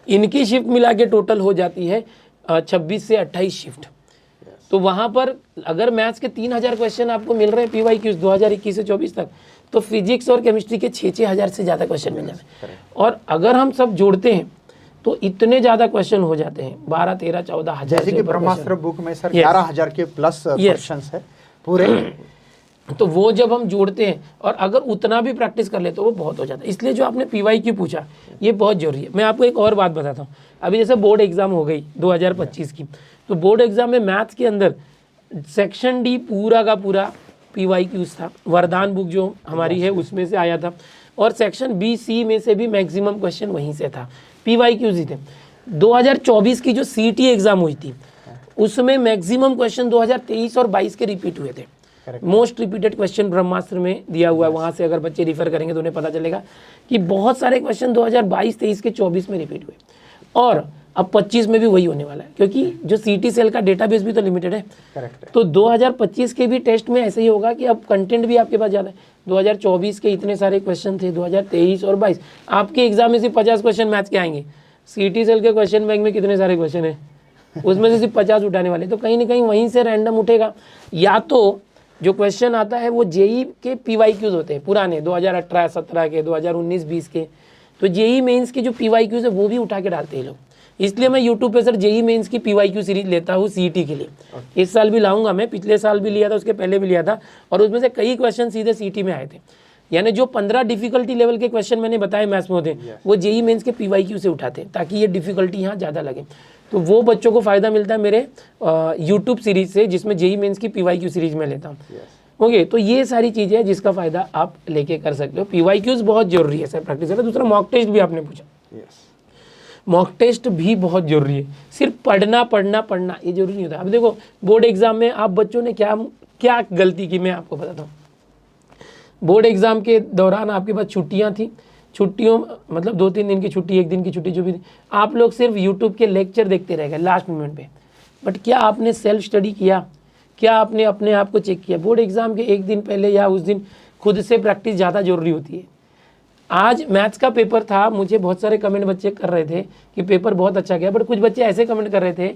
इनकी शिफ्ट मिला के टोटल हो जाती है 26 से 28 शिफ्ट। तो वहाँ पर अगर मैथ्स के 3000 क्वेश्चन आपको मिल रहे हैं PYQs 2021 से 24 तक, तो फिजिक्स और केमिस्ट्री के 6-6 हज़ार से ज़्यादा क्वेश्चन मिल जाते हैं। और अगर हम सब जोड़ते हैं तो इतने ज़्यादा क्वेश्चन हो जाते हैं, 12, 13, 14 हज़ार। जैसे कि ब्रह्मास्त्र बुक में सर 11,000 के प्लस क्वेश्चंस है पूरे। तो वो जब हम जोड़ते हैं और अगर उतना भी प्रैक्टिस कर ले तो वो बहुत हो जाता है। इसलिए जो आपने PYQ पूछा ये बहुत जरूरी है। मैं आपको एक और बात बताता हूँ। अभी जैसे बोर्ड एग्जाम हो गई 2025 की, तो बोर्ड एग्जाम में मैथ्स के अंदर सेक्शन डी पूरा का पूरा PYQs था। वरदान बुक जो हमारी है उसमें से आया था, और सेक्शन BC में से भी मैक्सिमम क्वेश्चन वहीं से था, PYQs ही थे। 2024 की जो CT एग्जाम हुई थी उसमें मैक्सिमम क्वेश्चन 2023 और 22 के रिपीट हुए थे। मोस्ट रिपीटेड क्वेश्चन ब्रह्मास्त्र में दिया हुआ है, वहाँ से अगर बच्चे रिफर करेंगे तो उन्हें पता चलेगा कि बहुत सारे क्वेश्चन 2022, 23 के 24 में रिपीट हुए, और अब 25 में भी वही होने वाला है, क्योंकि जो CT सेल का डेटाबेस भी तो लिमिटेड है। तो 2025 के भी टेस्ट में ऐसे ही होगा कि अब कंटेंट भी आपके पास ज़्यादा है। 2024 के इतने सारे क्वेश्चन थे, 2023 और 22 आपके एग्जाम में सिर्फ 50 क्वेश्चन मैथ्स के आएंगे। CT सेल के क्वेश्चन बैंक में कितने सारे क्वेश्चन है, उसमें से सिर्फ 50 उठाने वाले, तो कहीं ना कहीं वहीं से रैंडम उठेगा। या तो जो क्वेश्चन आता है वो JEE के PYQs होते हैं पुराने 2018-17 के, 2019-20 के, तो JEE मेंस के जो PYQs है वो भी उठा के डालते हैं लोग। इसलिए मैं यूट्यूब पे सर JEE मेंस की PYQ सीरीज लेता हूँ CET के लिए। इस साल भी लाऊंगा मैं, पिछले साल भी लिया था, उसके पहले भी लिया था, और उसमें से कई क्वेश्चन सीधे CET में आए थे। यानी जो 15 डिफिकल्टी लेवल के क्वेश्चन मैंने बताए मैथ्स में होते हैं वो JEE मेंस के PYQ से उठाते हैं, ताकि ये डिफिकल्टी यहाँ ज़्यादा लगे। तो वो बच्चों को फ़ायदा मिलता है मेरे यूट्यूब सीरीज से, जिसमें JEE मेंस की PYQ सीरीज में लेता हूँ। ओके, तो ये सारी चीज़ें हैं जिसका फ़ायदा आप लेके कर सकते हो। PYQs बहुत जरूरी है सर प्रैक्टिस करना। दूसरा मॉक टेस्ट भी आपने पूछा, मॉक टेस्ट भी बहुत जरूरी है। सिर्फ पढ़ना ये जरूरी नहीं होता। अब देखो बोर्ड एग्जाम में आप बच्चों ने क्या गलती की, मैं आपको बताता हूँ। बोर्ड एग्जाम के दौरान आपके पास छुट्टियाँ थी, छुट्टियों मतलब 2-3 दिन की छुट्टी, 1 दिन की छुट्टी, जो भी थी, आप लोग सिर्फ यूट्यूब के लेक्चर देखते रह गए लास्ट मोमेंट पे। बट क्या आपने सेल्फ स्टडी किया? क्या आपने अपने आप को चेक किया? बोर्ड एग्जाम के 1 दिन पहले या उस दिन खुद से प्रैक्टिस ज़्यादा जरूरी होती है। आज मैथ्स का पेपर था, मुझे बहुत सारे कमेंट बच्चे कर रहे थे कि पेपर बहुत अच्छा गया, बट कुछ बच्चे ऐसे कमेंट कर रहे थे,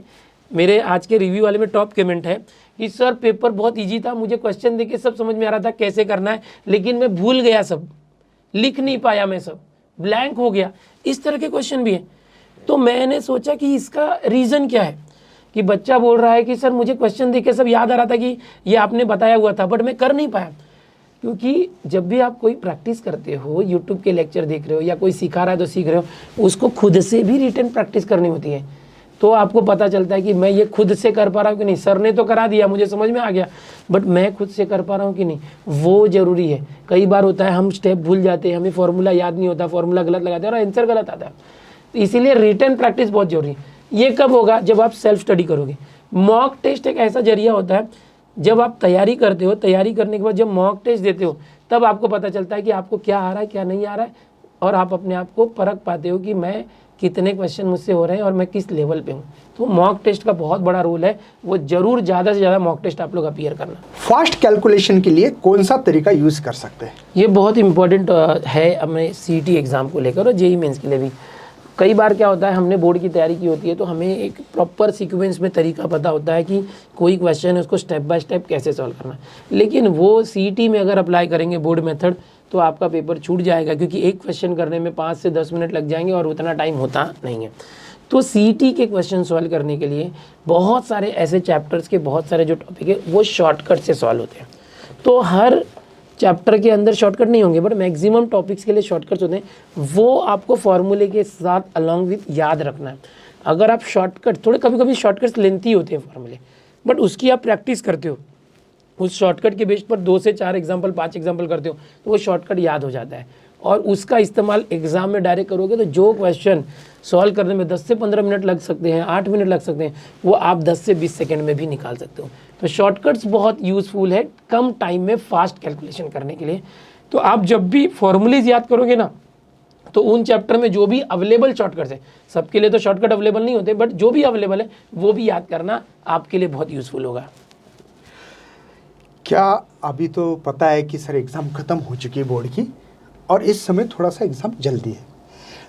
मेरे आज के रिव्यू वाले में टॉप कमेंट है कि सर पेपर बहुत ईजी था, मुझे क्वेश्चन देके सब समझ में आ रहा था कैसे करना है, लेकिन मैं भूल गया, सब लिख नहीं पाया, मैं सब ब्लैंक हो गया। इस तरह के क्वेश्चन भी है। तो मैंने सोचा कि इसका रीज़न क्या है, कि बच्चा बोल रहा है कि सर मुझे क्वेश्चन देख के सब याद आ रहा था कि ये आपने बताया हुआ था, बट मैं कर नहीं पाया। क्योंकि जब भी आप कोई प्रैक्टिस करते हो, यूट्यूब के लेक्चर देख रहे हो या कोई सिखा रहा है तो सीख रहे हो, उसको खुद से भी रिटन प्रैक्टिस करनी होती है। तो आपको पता चलता है कि मैं ये खुद से कर पा रहा हूँ कि नहीं। सर ने तो करा दिया, मुझे समझ में आ गया, बट मैं खुद से कर पा रहा हूँ कि नहीं, वो ज़रूरी है। कई बार होता है हम स्टेप भूल जाते हैं, हमें फॉर्मूला याद नहीं होता, फॉर्मूला गलत लगाते हैं और आंसर गलत आता है। तो इसीलिए रिटन प्रैक्टिस बहुत जरूरी है। ये कब होगा? जब आप सेल्फ स्टडी करोगे। मॉक टेस्ट एक ऐसा जरिया होता है, जब आप तैयारी करते हो, तैयारी करने के बाद जब मॉक टेस्ट देते हो, तब आपको पता चलता है कि आपको क्या आ रहा है, क्या नहीं आ रहा है, और आप अपने आप को परख पाते हो कि मैं कितने क्वेश्चन मुझसे हो रहे हैं और मैं किस लेवल पे हूँ। तो मॉक टेस्ट का बहुत बड़ा रोल है, वो जरूर ज़्यादा से ज़्यादा मॉक टेस्ट आप लोग अपीयर करना। फास्ट कैलकुलेशन के लिए कौन सा तरीका यूज़ कर सकते हैं? ये बहुत इंपॉर्टेंट है हमें CET एग्ज़ाम को लेकर और JEE मेंस के लिए भी। कई बार क्या होता है, हमने बोर्ड की तैयारी की होती है तो हमें एक प्रॉपर सीक्वेंस में तरीका पता होता है कि कोई क्वेश्चन है उसको स्टेप बाय स्टेप कैसे सॉल्व करना है, लेकिन वो CET में अगर अप्लाई करेंगे बोर्ड मेथड तो आपका पेपर छूट जाएगा, क्योंकि एक क्वेश्चन करने में 5 से 10 मिनट लग जाएंगे और उतना टाइम होता नहीं है। तो CET के क्वेश्चन सॉल्व करने के लिए बहुत सारे ऐसे चैप्टर्स के बहुत सारे जो टॉपिक है वो शॉर्टकट से सॉल्व होते हैं। तो हर चैप्टर के अंदर शॉर्टकट नहीं होंगे, बट मैक्सिमम टॉपिक्स के लिए शॉर्टकट्स होते हैं, वो आपको फॉर्मूले के साथ अलॉन्ग विथ याद रखना है। अगर आप शॉर्टकट, थोड़े कभी कभी शॉर्टकट्स लेंथी होते हैं फॉर्मूले, बट उसकी आप प्रैक्टिस करते हो, उस शॉर्टकट के बेस पर 2 से 4 एग्जाम्पल 5 एग्जाम्पल करते हो तो वो शॉर्टकट याद हो जाता है, और उसका इस्तेमाल एग्जाम में डायरेक्ट करोगे तो जो क्वेश्चन सॉल्व करने में 10 से 15 मिनट लग सकते हैं, 8 मिनट लग सकते हैं, वो आप 10 से 20 सेकेंड में भी निकाल सकते हो। तो शॉर्टकट्स बहुत यूज़फुल है कम टाइम में फास्ट कैलकुलेशन करने के लिए। तो आप जब भी फॉर्मूलेज याद करोगे ना, तो उन चैप्टर में जो भी अवेलेबल शॉर्टकट्स है, सबके लिए तो शॉर्टकट अवेलेबल नहीं होते, बट जो भी अवेलेबल है वो भी याद करना आपके लिए बहुत यूज़फुल होगा। क्या अभी तो पता है कि सर एग्ज़ाम ख़त्म हो चुकी है बोर्ड की और इस समय थोड़ा सा एग्ज़ाम जल्दी है,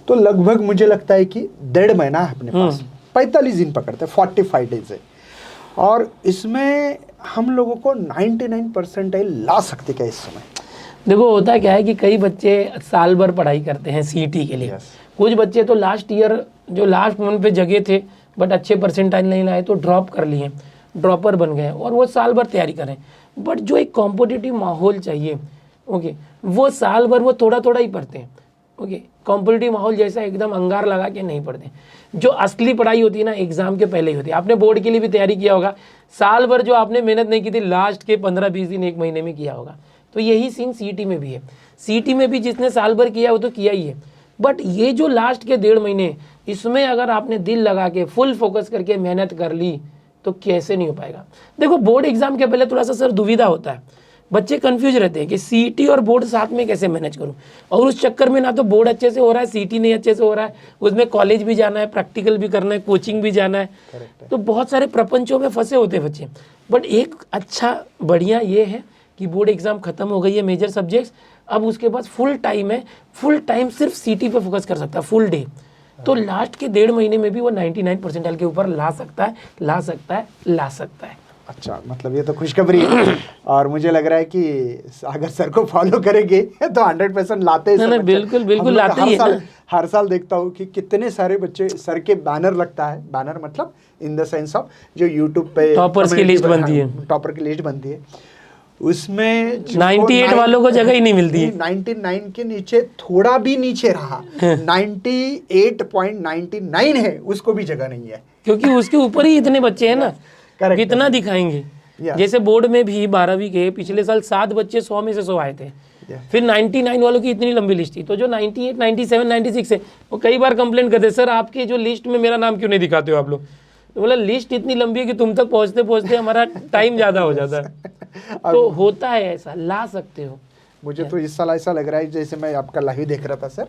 तो लगभग मुझे लगता है कि 1.5 महीना है अपने पास, 45 दिन पकड़ते हैं, 45 डेज है, और इसमें हम लोगों को 99% ला सकते क्या इस समय? देखो होता क्या है कि कई बच्चे साल भर पढ़ाई करते हैं सीईटी के लिए। कुछ बच्चे तो लास्ट ईयर जो लास्ट मंथ पे जगह थे बट अच्छे परसेंटाइल नहीं लाए तो ड्रॉप कर लिए, ड्रॉपर बन गए और वो साल भर तैयारी करें। बट जो एक कॉम्पिटिटिव माहौल चाहिए, ओके, वो साल भर वो थोड़ा थोड़ा ही पढ़ते हैं। ओके, कॉम्पिटिटिव माहौल जैसा एकदम अंगार लगा के नहीं पढ़ते। जो असली पढ़ाई होती है ना एग्जाम के पहले ही होती है। आपने बोर्ड के लिए भी तैयारी किया होगा, साल भर जो आपने मेहनत नहीं की थी लास्ट के 15-20 दिन 1 महीने में किया होगा। तो यही सीन सीईटी में भी है। सीईटी में भी जिसने साल भर किया वो तो किया ही है, बट ये जो लास्ट के 1.5 महीने, इसमें अगर आपने दिल लगा के फुल फोकस करके मेहनत कर ली तो कैसे नहीं हो पाएगा। देखो बोर्ड एग्जाम के पहले थोड़ा सा सर दुविधा होता है, बच्चे कंफ्यूज रहते हैं कि सीईटी और बोर्ड साथ में कैसे मैनेज करूं, और उस चक्कर में ना तो बोर्ड अच्छे से हो रहा है, सीईटी नहीं अच्छे से हो रहा है, उसमें कॉलेज भी जाना है, प्रैक्टिकल भी करना है, कोचिंग भी जाना है, तो बहुत सारे प्रपंचों में फंसे होते हैं बच्चे। बट एक अच्छा बढ़िया ये है कि बोर्ड एग्जाम खत्म हो गई है, मेजर सब्जेक्ट्स, अब उसके बाद फुल टाइम है, फुल टाइम सिर्फ सीईटी पे फोकस कर सकता है, फुल डे। तो लास्ट के 1.5 महीने में भी वो 99 परसेंटाइल के ऊपर ला सकता है, ला सकता है, ला सकता है। अच्छा, मतलब ये तो खुशखबरी है और मुझे लग रहा है कि अगर सर को फॉलो करेंगे तो 100% लाते हैं। नहीं, बिल्कुल बिल्कुल लाते ही है। हर साल देखता हूँ कि कितने सारे बच्चे सर के बैनर लगता है, बैनर मतलब इन द सेंस ऑफ जो यूट्यूब पे टॉपर्स की लिस्ट बनती है, टॉपर की लिस्ट बनती है, उसमें 98 वालों को जगह ही नहीं मिलती है। 99 के नीचे थोड़ा भी नीचे रहा 98.99 है, उसको भी जगह नहीं है, क्योंकि उसके ऊपर ही इतने बच्चे हैं ना, कितना दिखाएंगे। जैसे बोर्ड में भी 12वीं के पिछले साल 7 बच्चे 100 में से 100 आए थे, फिर 99 वालों की इतनी लंबी लिस्ट थी, तो जो 98, 97, 96 है वो कई बार कंप्लेंट करते सर आपके जो लिस्ट में मेरा नाम क्यों नहीं दिखाते हो आप लोग। तो बोला लिस्ट इतनी लंबी है कि तुम तक पहुंचते पहुंचते हमारा टाइम ज़्यादा हो जाता है। तो होता है ऐसा, ला सकते हो। मुझे तो इस साल ऐसा लग रहा है जैसे मैं आपका लाइव देख रहा था सर,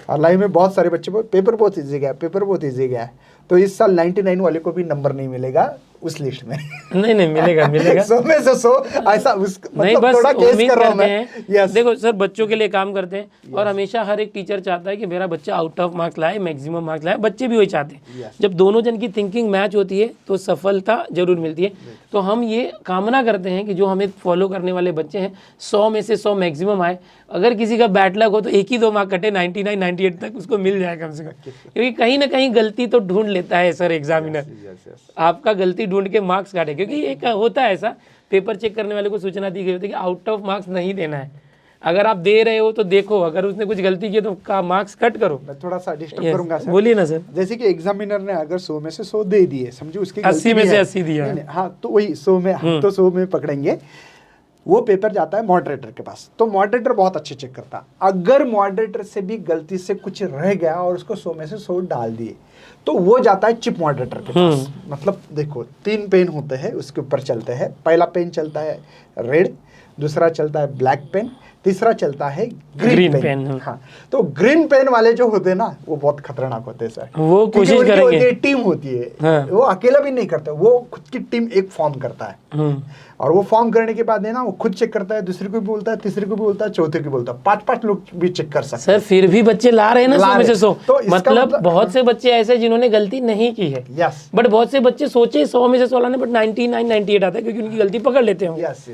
और लाइव में बहुत सारे बच्चे पेपर बहुत ईजी गया, पेपर बहुत ईजी गया, तो इस साल 99 वाले को भी नंबर नहीं मिलेगा उस लिस्ट में। नहीं मिलेगा 100 में से 100 ऐसा उस नहीं, मतलब बस थोड़ा केस उम्मीद कर रहा हूं करते मैं। हैं। देखो सर बच्चों के लिए काम करते हैं और हमेशा हर एक टीचर चाहता है कि मेरा बच्चा आउट ऑफ मार्क्स लाए, मैक्सिमम मार्क्स लाए, बच्चे भी वही चाहते हैं। जब दोनों जन की थिंकिंग मैच होती है तो सफलता जरूर मिलती है। तो हम ये कामना करते हैं कि जो हमें फॉलो करने वाले बच्चे हैं 100 में से 100 मैक्सिमम आए। अगर किसी का बैड लक हो तो 1 ही 2 मार्क कटे, 99, 98 तक उसको मिल जाए कम से कम, क्योंकि कहीं ना कहीं गलती तो ढूंढ लेता है सर एग्जामिनर, आपका गलती ढूंढ के मार्क्स काटे। क्योंकि एक होता है ऐसा, पेपर चेक करने वाले को सूचना दी गई होती है कि आउट ऑफ मार्क्स नहीं देना है। अगर आप दे रहे हो तो देखो, अगर उसने कुछ गलती की तो का मार्क्स कट करो। मैं थोड़ा सा डिस्टर्ब करूंगा सर। बोलिए ना सर। जैसे कि एग्जामिनर ने अगर 100 में से 100 दे दिए, समझो उसकी 80 में से 80 दिया, हाँ तो वही 100 में, हम तो 100 में पकड़ेंगे। वो पेपर जाता है मॉडरेटर के पास, तो मॉडरेटर बहुत अच्छे चेक करता है। अगर मॉडरेटर से भी गलती से कुछ रह गया और उसको 100 में से 100 डाल दिए तो वो जाता है चिप मॉडरेटर के पास। मतलब देखो 3 पेन होते हैं, उसके ऊपर चलते हैं। पहला पेन चलता है रेड, दूसरा चलता है ब्लैक पेन, तीसरा चलता है ग्रीन पेन। हाँ, तो ग्रीन पेन वाले जो होते हैं ना वो बहुत खतरनाक होते हैं सर। वो कोशिश करेंगे, टीम होती है। हाँ। वो अकेला भी नहीं करता, वो खुद की टीम एक फॉर्म करता है, और वो फॉर्म करने के बाद है ना वो खुद चेक करता है, दूसरे को भी बोलता है, तीसरे को भी बोलता है, चौथे को बोलता है, 5-5 लोग भी चेक कर सकते सर। फिर भी बच्चे ला रहे हैं ना 100 में से 100, तो मतलब बहुत से बच्चे ऐसे जिन्होंने गलती नहीं की है। यस, बट बहुत से बच्चे सोचे 100 में से 100 लाने, बट 99, 98 आता है क्योंकि उनकी गलती पकड़ लेते हैं। यस,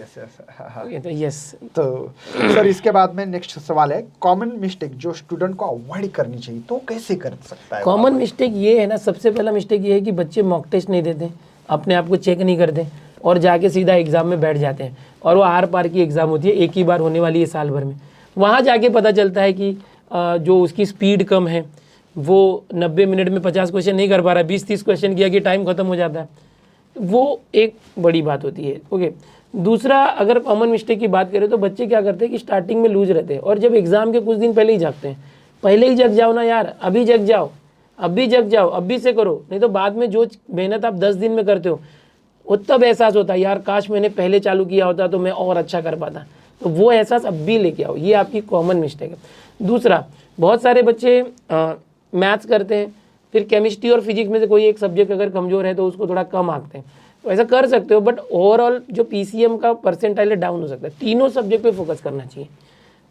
तो यस, तो सर इसके बाद में नेक्स्ट सवाल है, कॉमन मिस्टेक जो स्टूडेंट को अवॉइड करनी चाहिए तो कैसे कर सकता है? कॉमन मिस्टेक ये है ना, सबसे पहला मिस्टेक ये है कि बच्चे मॉक टेस्ट नहीं देते, अपने आप को चेक नहीं करते और जाके सीधा एग्जाम में बैठ जाते हैं। और वो आर पार की एग्जाम होती है, एक ही बार होने वाली है साल भर में। वहाँ जाके पता चलता है कि जो उसकी स्पीड कम है, वो 90 मिनट में 50 क्वेश्चन नहीं कर पा रहा है, 20-30 क्वेश्चन किया कि टाइम खत्म हो जाता है। वो एक बड़ी बात होती है। ओके, दूसरा अगर कॉमन मिस्टेक की बात करें तो बच्चे क्या करते हैं कि स्टार्टिंग में लूज रहते हैं और जब एग्जाम के कुछ दिन पहले ही जागते हैं। पहले ही जग जाओ ना यार, अभी जग जाओ, अभी जग जाओ, अभी से करो, नहीं तो बाद में जो मेहनत आप 10 दिन में करते हो वो तब एहसास होता है यार काश मैंने पहले चालू किया होता तो मैं और अच्छा कर पाता। तो वो एहसास अब भी लेके आओ, ये आपकी कॉमन मिस्टेक है। दूसरा, बहुत सारे बच्चे मैथ्स करते हैं, फिर केमिस्ट्री और फिजिक्स में से कोई एक सब्जेक्ट अगर कमज़ोर है तो उसको थोड़ा कम आंकते हैं। तो ऐसा कर सकते हो, बट ओवरऑल जो पीसीएम का परसेंटाइल डाउन हो सकता है। तीनों सब्जेक्ट पे फोकस करना चाहिए।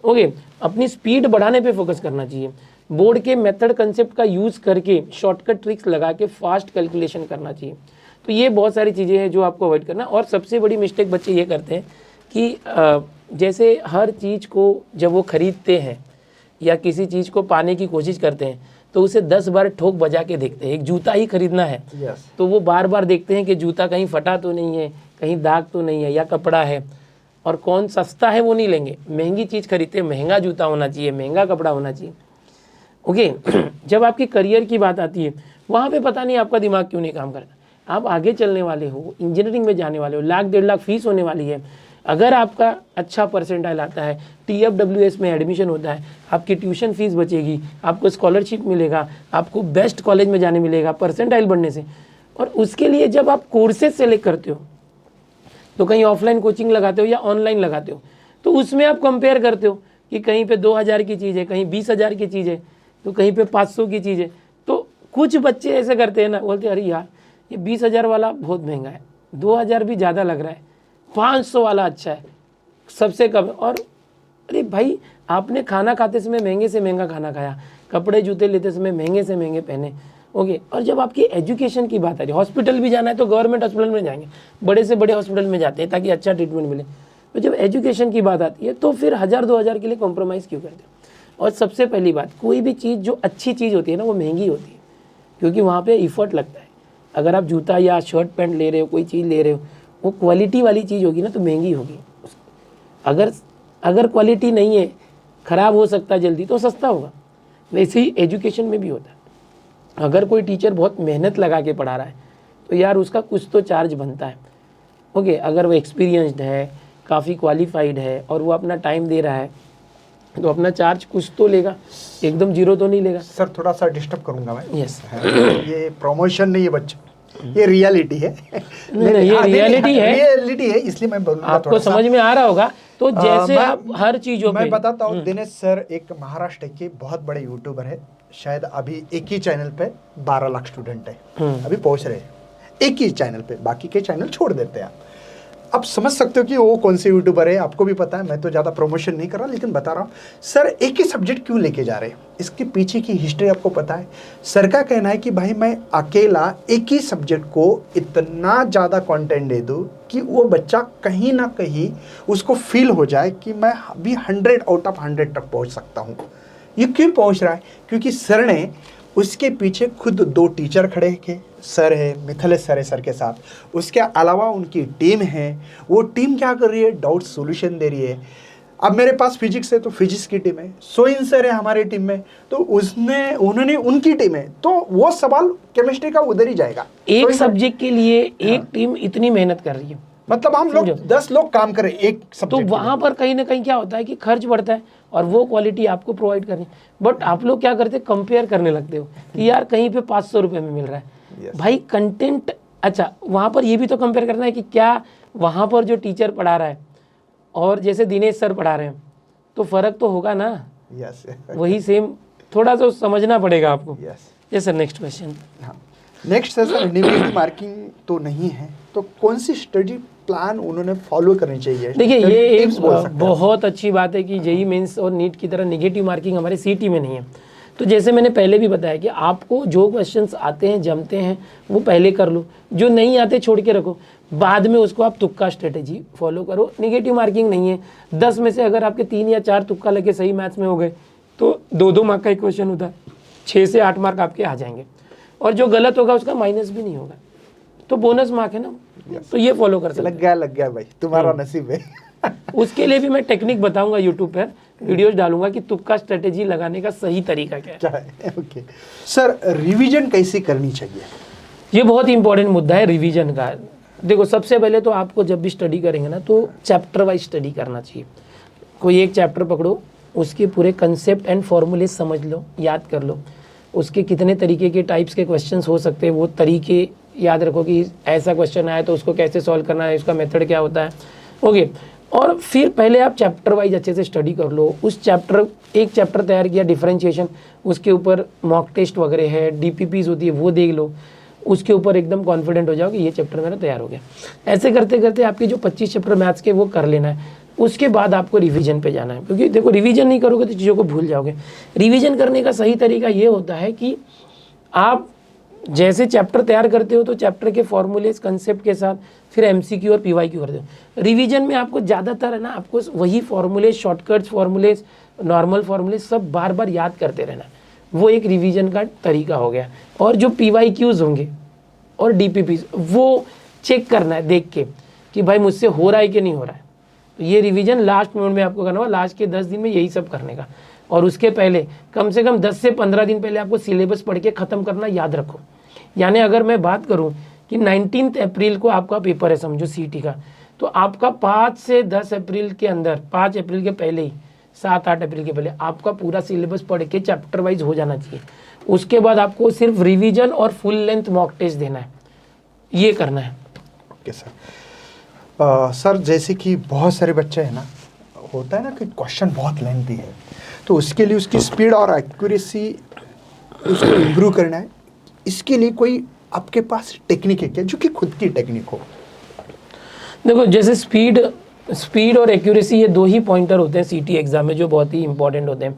ओके, अपनी स्पीड बढ़ाने पे फोकस करना चाहिए। बोर्ड के मेथड कंसेप्ट का यूज़ करके शॉर्टकट ट्रिक्स लगा के फास्ट कैलकुलेशन करना चाहिए। तो ये बहुत सारी चीज़ें हैं जो आपको अवॉइड करना। और सबसे बड़ी मिस्टेक बच्चे ये करते हैं कि जैसे हर चीज़ को जब वो खरीदते हैं या किसी चीज़ को पाने की कोशिश करते हैं तो उसे 10 बार ठोक बजा के देखते हैं। एक जूता ही खरीदना है तो वो बार बार देखते हैं कि जूता कहीं फटा तो नहीं है, कहीं दाग तो नहीं है, या कपड़ा है, और कौन सस्ता है वो नहीं लेंगे। महंगी चीज़ खरीदते हैं, महंगा जूता होना चाहिए, महंगा कपड़ा होना चाहिए। ओके जब आपकी करियर की बात आती है वहाँ पे पता नहीं आपका दिमाग क्यों नहीं काम करता। आप आगे चलने वाले हो, इंजीनियरिंग में जाने वाले हो, 1,00,000-1,50,000 फीस होने वाली है। अगर आपका अच्छा परसेंटाइल आता है, TFWS में एडमिशन होता है, आपकी ट्यूशन फीस बचेगी, आपको स्कॉलरशिप मिलेगा, आपको बेस्ट कॉलेज में जाने मिलेगा परसेंटाइल बढ़ने से। और उसके लिए जब आप कोर्सेज सेलेक्ट करते हो तो कहीं ऑफलाइन कोचिंग लगाते हो या ऑनलाइन लगाते हो, तो उसमें आप कंपेयर करते हो कि कहीं पे 2,000 की चीज़ है, कहीं 20,000 की चीज़ है, तो कहीं पे 500 की चीज़ है। तो कुछ बच्चे ऐसे करते हैं ना, बोलते हैं अरे यार ये 20,000 वाला बहुत महंगा है, 2,000 भी ज़्यादा लग रहा है, 500 वाला अच्छा है, सबसे कम। और अरे भाई आपने खाना खाते समय महंगे से महंगा खाना खाया, कपड़े जूते लेते समय महंगे से महंगे पहने। ओके, और जब आपकी एजुकेशन की बात आ रही है, हॉस्पिटल भी जाना है तो गवर्नमेंट हॉस्पिटल में जाएंगे, बड़े से बड़े हॉस्पिटल में जाते हैं ताकि अच्छा ट्रीटमेंट मिले। तो जब एजुकेशन की बात आती है तो फिर 1,000-2,000 के लिए कॉम्प्रोमाइज़ क्यों करते हैं। और सबसे पहली बात, कोई भी चीज़ जो अच्छी चीज़ होती है ना वो महंगी होती है, क्योंकि वहाँ पे इफ़र्ट लगता है। अगर आप जूता या शर्ट पैंट ले रहे हो, कोई चीज़ ले रहे हो, वो क्वालिटी वाली चीज़ होगी ना तो महंगी होगी। अगर क्वालिटी नहीं है, ख़राब हो सकता है जल्दी, तो सस्ता होगा। वैसे ही एजुकेशन में भी होता है। अगर कोई टीचर बहुत मेहनत लगा के पढ़ा रहा है तो यार उसका कुछ तो चार्ज बनता है। ओके, अगर वो एक्सपीरियंस्ड है, काफ़ी क्वालिफाइड है और वो अपना टाइम दे रहा है तो अपना चार्ज कुछ तो लेगा, एकदम जीरो तो नहीं लेगा। सर थोड़ा सा डिस्टर्ब करूंगा मैं। यस ये प्रमोशन नहीं है बच्चों, ये रियलिटी है। नहीं, ये रियलिटी है, रियलिटी है, इसलिए मैं बोलूंगा। आपको समझ में आ रहा होगा। तो जैसे आप हर चीज़ों पे, मैं बताता हूँ, दिनेश सर एक महाराष्ट्र के बहुत बड़े यूट्यूबर है। शायद अभी एक ही चैनल पे 12 लाख स्टूडेंट है, अभी पहुंच रहे हैं एक ही चैनल पे, बाकी के चैनल छोड़ देते हैं। आप समझ सकते हो कि वो कौन से यूट्यूबर है, आपको भी पता है। मैं तो ज़्यादा प्रमोशन नहीं कर रहा, लेकिन बता रहा हूँ सर एक ही सब्जेक्ट क्यों लेके जा रहे हैं, इसके पीछे की हिस्ट्री आपको पता है। सर का कहना है कि भाई मैं अकेला एक ही सब्जेक्ट को इतना ज़्यादा कंटेंट दे दूँ कि वो बच्चा कहीं ना कहीं उसको फील हो जाए कि मैं अभी 100 आउट ऑफ 100 तक पहुँच सकता हूँ। ये क्यों पहुँच रहा है, क्योंकि सर ने उसके पीछे खुद 2 टीचर खड़े हैं, सर है, मिथिलेश सर है सर के साथ, उसके अलावा उनकी टीम है। वो टीम क्या कर रही है, डाउट सॉल्यूशन दे रही है। अब मेरे पास फिजिक्स है तो फिजिक्स की टीम है, सोइन सर है हमारी टीम में तो उन्होंने उनकी टीम है, तो वो सवाल केमिस्ट्री का उधर ही जाएगा। एक सब्जेक्ट के लिए एक टीम इतनी मेहनत कर रही है, मतलब हम लोग 10 लोग काम करें एक सब्जेक्ट, तो वहां पर कहीं ना कहीं क्या होता है कि खर्च बढ़ता है और वो क्वालिटी आपको प्रोवाइड करनी। बट आप लोग क्या करते हैं, कंपेयर करने लगते हो कि यार कहीं पे 500 रुपये में मिल रहा है। भाई कंटेंट, अच्छा वहाँ पर ये भी तो कंपेयर करना है कि क्या वहाँ पर जो टीचर पढ़ा रहा है और जैसे दिनेश सर पढ़ा रहे हैं तो फ़र्क तो होगा ना। वही सेम थोड़ा सा समझना पड़ेगा आपको। Yes sir, next question. हाँ, नेक्स्ट सर नेगेटिव मार्किंग तो नहीं है, तो कौन सी स्टडी प्लान उन्होंने फॉलो करनी चाहिए। देखिए ये एक बहुत अच्छी बात है कि जेईई मेंस और नीट की तरह नेगेटिव मार्किंग हमारे सीटी में नहीं है। तो जैसे मैंने पहले भी बताया कि आपको जो क्वेश्चंस आते हैं जमते हैं वो पहले कर लो, जो नहीं आते छोड़ के रखो, बाद में उसको आप तुक्का स्ट्रेटेजी फॉलो करो। नेगेटिव मार्किंग नहीं है। 10 में से अगर आपके 3 या 4 तुक्का लगे सही मैथ्स में हो गए तो 2-2 मार्क का एक क्वेश्चन होता है, 6 से 8 मार्क आपके आ जाएंगे, और जो गलत होगा उसका माइनस भी नहीं होगा, तो बोनस मार्क है ना। तो ये फॉलो कर सकते हैं। लग गया भाई, तुम्हारा नसीब है। उसके लिए भी मैं टेक्निक बताऊंगा, यूट्यूब पर वीडियोस डालूंगा कि तुक्का स्ट्रेटेजी लगाने का सही तरीका क्या है। ओके सर, रिवीजन कैसे करनी चाहिए? ये बहुत इंपॉर्टेंट मुद्दा है रिवीजन का। देखो सबसे पहले तो आपको जब भी स्टडी करेंगे ना तो चैप्टर वाइज स्टडी करना चाहिए। कोई एक चैप्टर पकड़ो, उसके पूरे कंसेप्ट एंड फॉर्मूले समझ लो, याद कर लो, उसके कितने तरीके के टाइप्स के क्वेश्चंस हो सकते हैं वो तरीके याद रखो कि ऐसा क्वेश्चन आया तो उसको कैसे सॉल्व करना है, उसका मेथड क्या होता है। ओके, और फिर पहले आप चैप्टर वाइज अच्छे से स्टडी कर लो। उस चैप्टर, एक चैप्टर तैयार किया डिफरेंशिएशन, उसके ऊपर मॉक टेस्ट वगैरह है, डीपीपीज होती है वो देख लो। उसके ऊपर एकदम कॉन्फिडेंट हो जाओ कि ये चैप्टर मेरा तैयार हो गया। ऐसे करते करते आपके जो 25 चैप्टर मैथ्स के वो कर लेना है। उसके बाद आपको रिवीजन पे जाना है, क्योंकि देखो रिवीजन नहीं करोगे तो चीज़ों को भूल जाओगे। रिवीजन करने का सही तरीका ये होता है कि आप जैसे चैप्टर तैयार करते हो तो चैप्टर के फॉर्मूलेज कंसेप्ट के साथ फिर एमसीक्यू और पीवाईक्यू करते हो। रिवीजन में आपको ज़्यादातर है ना, आपको वही formulas, shortcuts formulas, normal formulas सब बार बार याद करते रहना, वो एक रिवीजन का तरीका हो गया। और जो पीवाईक्यूज होंगे और डीपीपी वो चेक करना है देख के कि भाई मुझसे हो रहा है कि नहीं हो रहा है। तो ये रिवीजन लास्ट मोमेंट में आपको करना होगा, लास्ट के 10 दिन में यही सब करने का। और उसके पहले कम से कम 10 से 15 दिन पहले आपको सिलेबस पढ़ के ख़त्म करना याद रखो। यानी अगर मैं बात करूं कि 19 अप्रैल को आपका पेपर है समझो सीटी का, तो आपका 5 से 10 अप्रैल के अंदर, 5 अप्रैल के पहले ही, 7-8 अप्रैल के पहले आपका पूरा सिलेबस पढ़ के चैप्टर वाइज हो जाना चाहिए। उसके बाद आपको सिर्फ रिवीजन और फुल लेंथ मॉक टेस्ट देना है, ये करना है। Okay sir. सर जैसे कि बहुत सारे बच्चे हैं ना, होता है ना कि क्वेश्चन बहुत लेंथी है, तो उसके लिए उसकी स्पीड और एक्यूरेसी उसको इम्प्रूव करना है। इसके लिए कोई आपके पास टेक्निक है क्या, जो कि खुद की टेक्निक हो? देखो जैसे स्पीड और एक्यूरेसी ये दो ही पॉइंटर होते हैं सीटी एग्जाम में जो बहुत ही इंपॉर्टेंट होते हैं।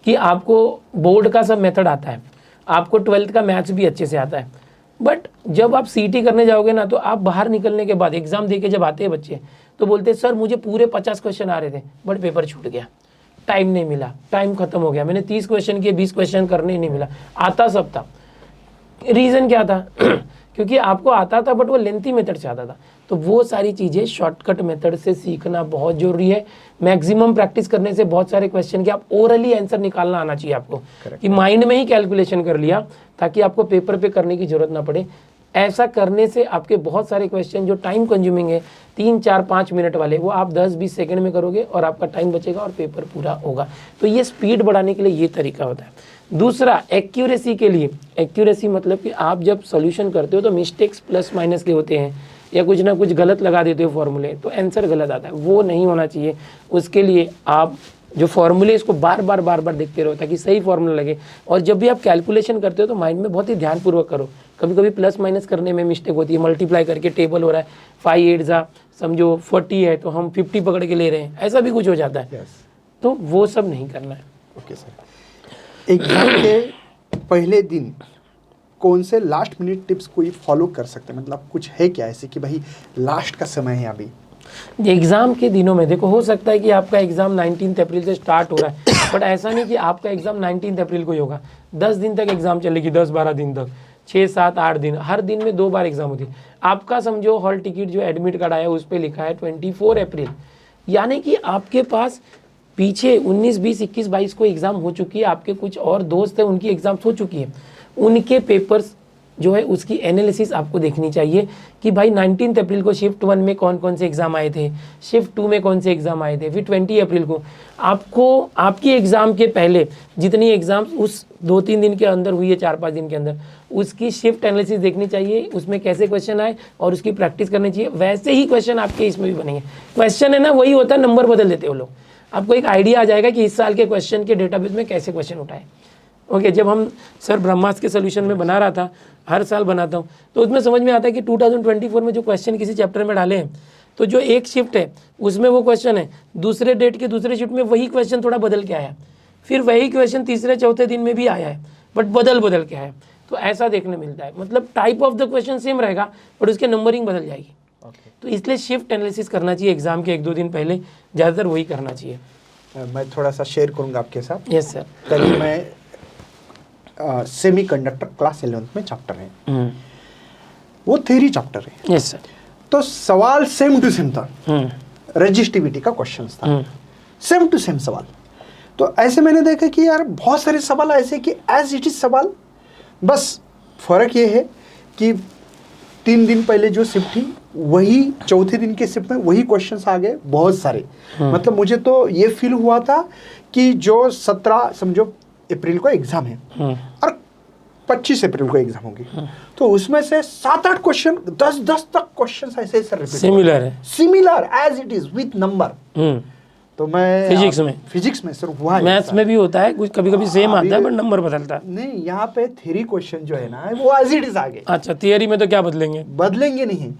कि आपको बोर्ड का सब मेथड आता है, आपको 12th का मैथ्स भी अच्छे से आता है, बट जब आप सीटी करने जाओगे ना तो आप बाहर निकलने के बाद एग्जाम दे के जब आते हैं बच्चे तो बोलते हैं सर मुझे पूरे 50 क्वेश्चन आ रहे थे बट पेपर छूट गया, टाइम नहीं मिला, टाइम खत्म हो गया, मैंने 30 क्वेश्चन किए 20 क्वेश्चन करने ही नहीं मिला, आता सब था। रीज़न क्या था? क्योंकि आपको आता था बट वो लेंथी मेथड से आता था। तो वो सारी चीज़ें शॉर्टकट मेथड से सीखना बहुत ज़रूरी है। मैक्सिमम प्रैक्टिस करने से बहुत सारे क्वेश्चन के आप ओरली आंसर निकालना आना चाहिए आपको, कि माइंड में ही कैलकुलेशन कर लिया ताकि आपको पेपर पे करने की ज़रूरत ना पड़े। ऐसा करने से आपके बहुत सारे क्वेश्चन जो टाइम कंज्यूमिंग है 3, 4, 5 मिनट वाले, वो आप 10-20 सेकंड में करोगे और आपका टाइम बचेगा और पेपर पूरा होगा। तो ये स्पीड बढ़ाने के लिए ये तरीका होता है। दूसरा एक्यूरेसी के लिए, एक्यूरेसी मतलब कि आप जब सॉल्यूशन करते हो तो मिस्टेक्स प्लस माइनस के होते हैं या कुछ ना कुछ गलत लगा देते हो फॉर्मूले, तो आंसर गलत आता है, वो नहीं होना चाहिए। उसके लिए आप जो फॉर्मूले इसको बार बार देखते रहो ताकि सही फॉर्मूला लगे। और जब भी आप कैलकुलेशन करते हो तो माइंड में बहुत ही ध्यानपूर्वक करो। कभी कभी प्लस माइनस करने में मिस्टेक होती है, मल्टीप्लाई करके टेबल हो रहा है 5 8 जा समझो 40 है तो हम 50 पकड़ के ले रहे हैं, ऐसा भी कुछ हो जाता है। तो वो सब नहीं करना है। Okay sir. एग्जाम के पहले दिन कौन से लास्ट मिनट टिप्स कोई फॉलो कर सकते हैं? मतलब कुछ है क्या ऐसे कि भाई लास्ट का समय है अभी? एग्ज़ाम के दिनों में देखो, हो सकता है कि आपका एग्ज़ाम 19 अप्रैल से स्टार्ट हो रहा है, बट ऐसा नहीं कि आपका एग्ज़ाम 19 अप्रैल को ही होगा। 10 दिन तक एग्ज़ाम चलेगी, 10-12 दिन तक, 6, 7, 8 दिन, हर दिन में 2 बार एग्ज़ाम होती है। आपका समझो हॉल टिकट जो एडमिट कार्ड आया उस पर लिखा है 24 अप्रैल, यानी कि आपके पास पीछे 19, 20, 21, 22 को एग्ज़ाम हो चुकी है। आपके कुछ और दोस्त हैं उनकी एग्ज़ाम्स हो चुकी है, उनके पेपर्स जो है उसकी एनालिसिस आपको देखनी चाहिए कि भाई 19 अप्रैल को शिफ्ट 1 में कौन कौन से एग्ज़ाम आए थे, शिफ्ट 2 में कौन से एग्ज़ाम आए थे, फिर 20 अप्रैल को आपको आपकी एग्ज़ाम के पहले जितनी एग्ज़ाम्स उस 2-3 दिन के अंदर हुई है, 4-5 दिन के अंदर, उसकी शिफ्ट एनालिसिस देखनी चाहिए, उसमें कैसे क्वेश्चन आए और उसकी प्रैक्टिस करनी चाहिए। वैसे ही क्वेश्चन आपके इसमें भी बनेंगे। क्वेश्चन है ना वही होता है, नंबर बदल देते हो लोग, आपको एक आइडिया आ जाएगा कि इस साल के क्वेश्चन के डेटाबेस में कैसे क्वेश्चन उठाए। ओके, जब हम सर ब्रह्मास्त्र के सोल्यूशन में बना रहा था, हर साल बनाता हूँ, तो उसमें समझ में आता है कि 2024 में जो क्वेश्चन किसी चैप्टर में डाले हैं, तो जो एक शिफ्ट है उसमें वो क्वेश्चन है, दूसरे डेट के दूसरे शिफ्ट में वही क्वेश्चन थोड़ा बदल के आया, फिर वही क्वेश्चन तीसरे चौथे दिन में भी आया है बट बदल के आया है। तो ऐसा देखने मिलता है, मतलब type of the question same रहेगा बट उसके नंबरिंग बदल जाएगी। तो इसलिए शिफ्ट एनालिसिस करना चाहिए एग्जाम के 1-2 दिन पहले, ज़्यादातर वही करना चाहिए। मैं थोड़ा सा शेयर करूँगा आपके साथ। Yes sir. कल मैं सेमीकंडक्टर क्लास 11th में चैप्टर है, वो थ्योरी चैप्टर है। Yes sir. तो सवाल सेम टू सेम था, रजिस्टिविटी का क्वेश्चन था, सेम टू सेम सवाल। तो ऐसे मैंने देखा कि यार बहुत सारे सवाल ऐसे कि एज इट इज सवाल, बस फर्क ये है कि 3 दिन पहले जो शिफ्ट थी वही चौथे दिन के शिफ्ट में वही क्वेश्चंस आ गए बहुत सारे। मतलब मुझे तो ये फील हुआ था कि जो 17 समझो अप्रैल को एग्जाम है और 25 अप्रैल को एग्जाम होगी, तो उसमें से 7-8 क्वेश्चन 10 तक क्वेश्चन ऐसे रिपीट सिमिलर है, similar as it is with number. तो मैं फिजिक्स में सिर्फ हुआ है, मैथ्स में भी होता है कुछ, कभी कभी सेम आता है बट नंबर बदलता है। नहीं, यहाँ पे थ्योरी क्वेश्चन जो है ना वो एज इट इज आ गए। अच्छा, थियरी में तो क्या बदलेंगे नहीं।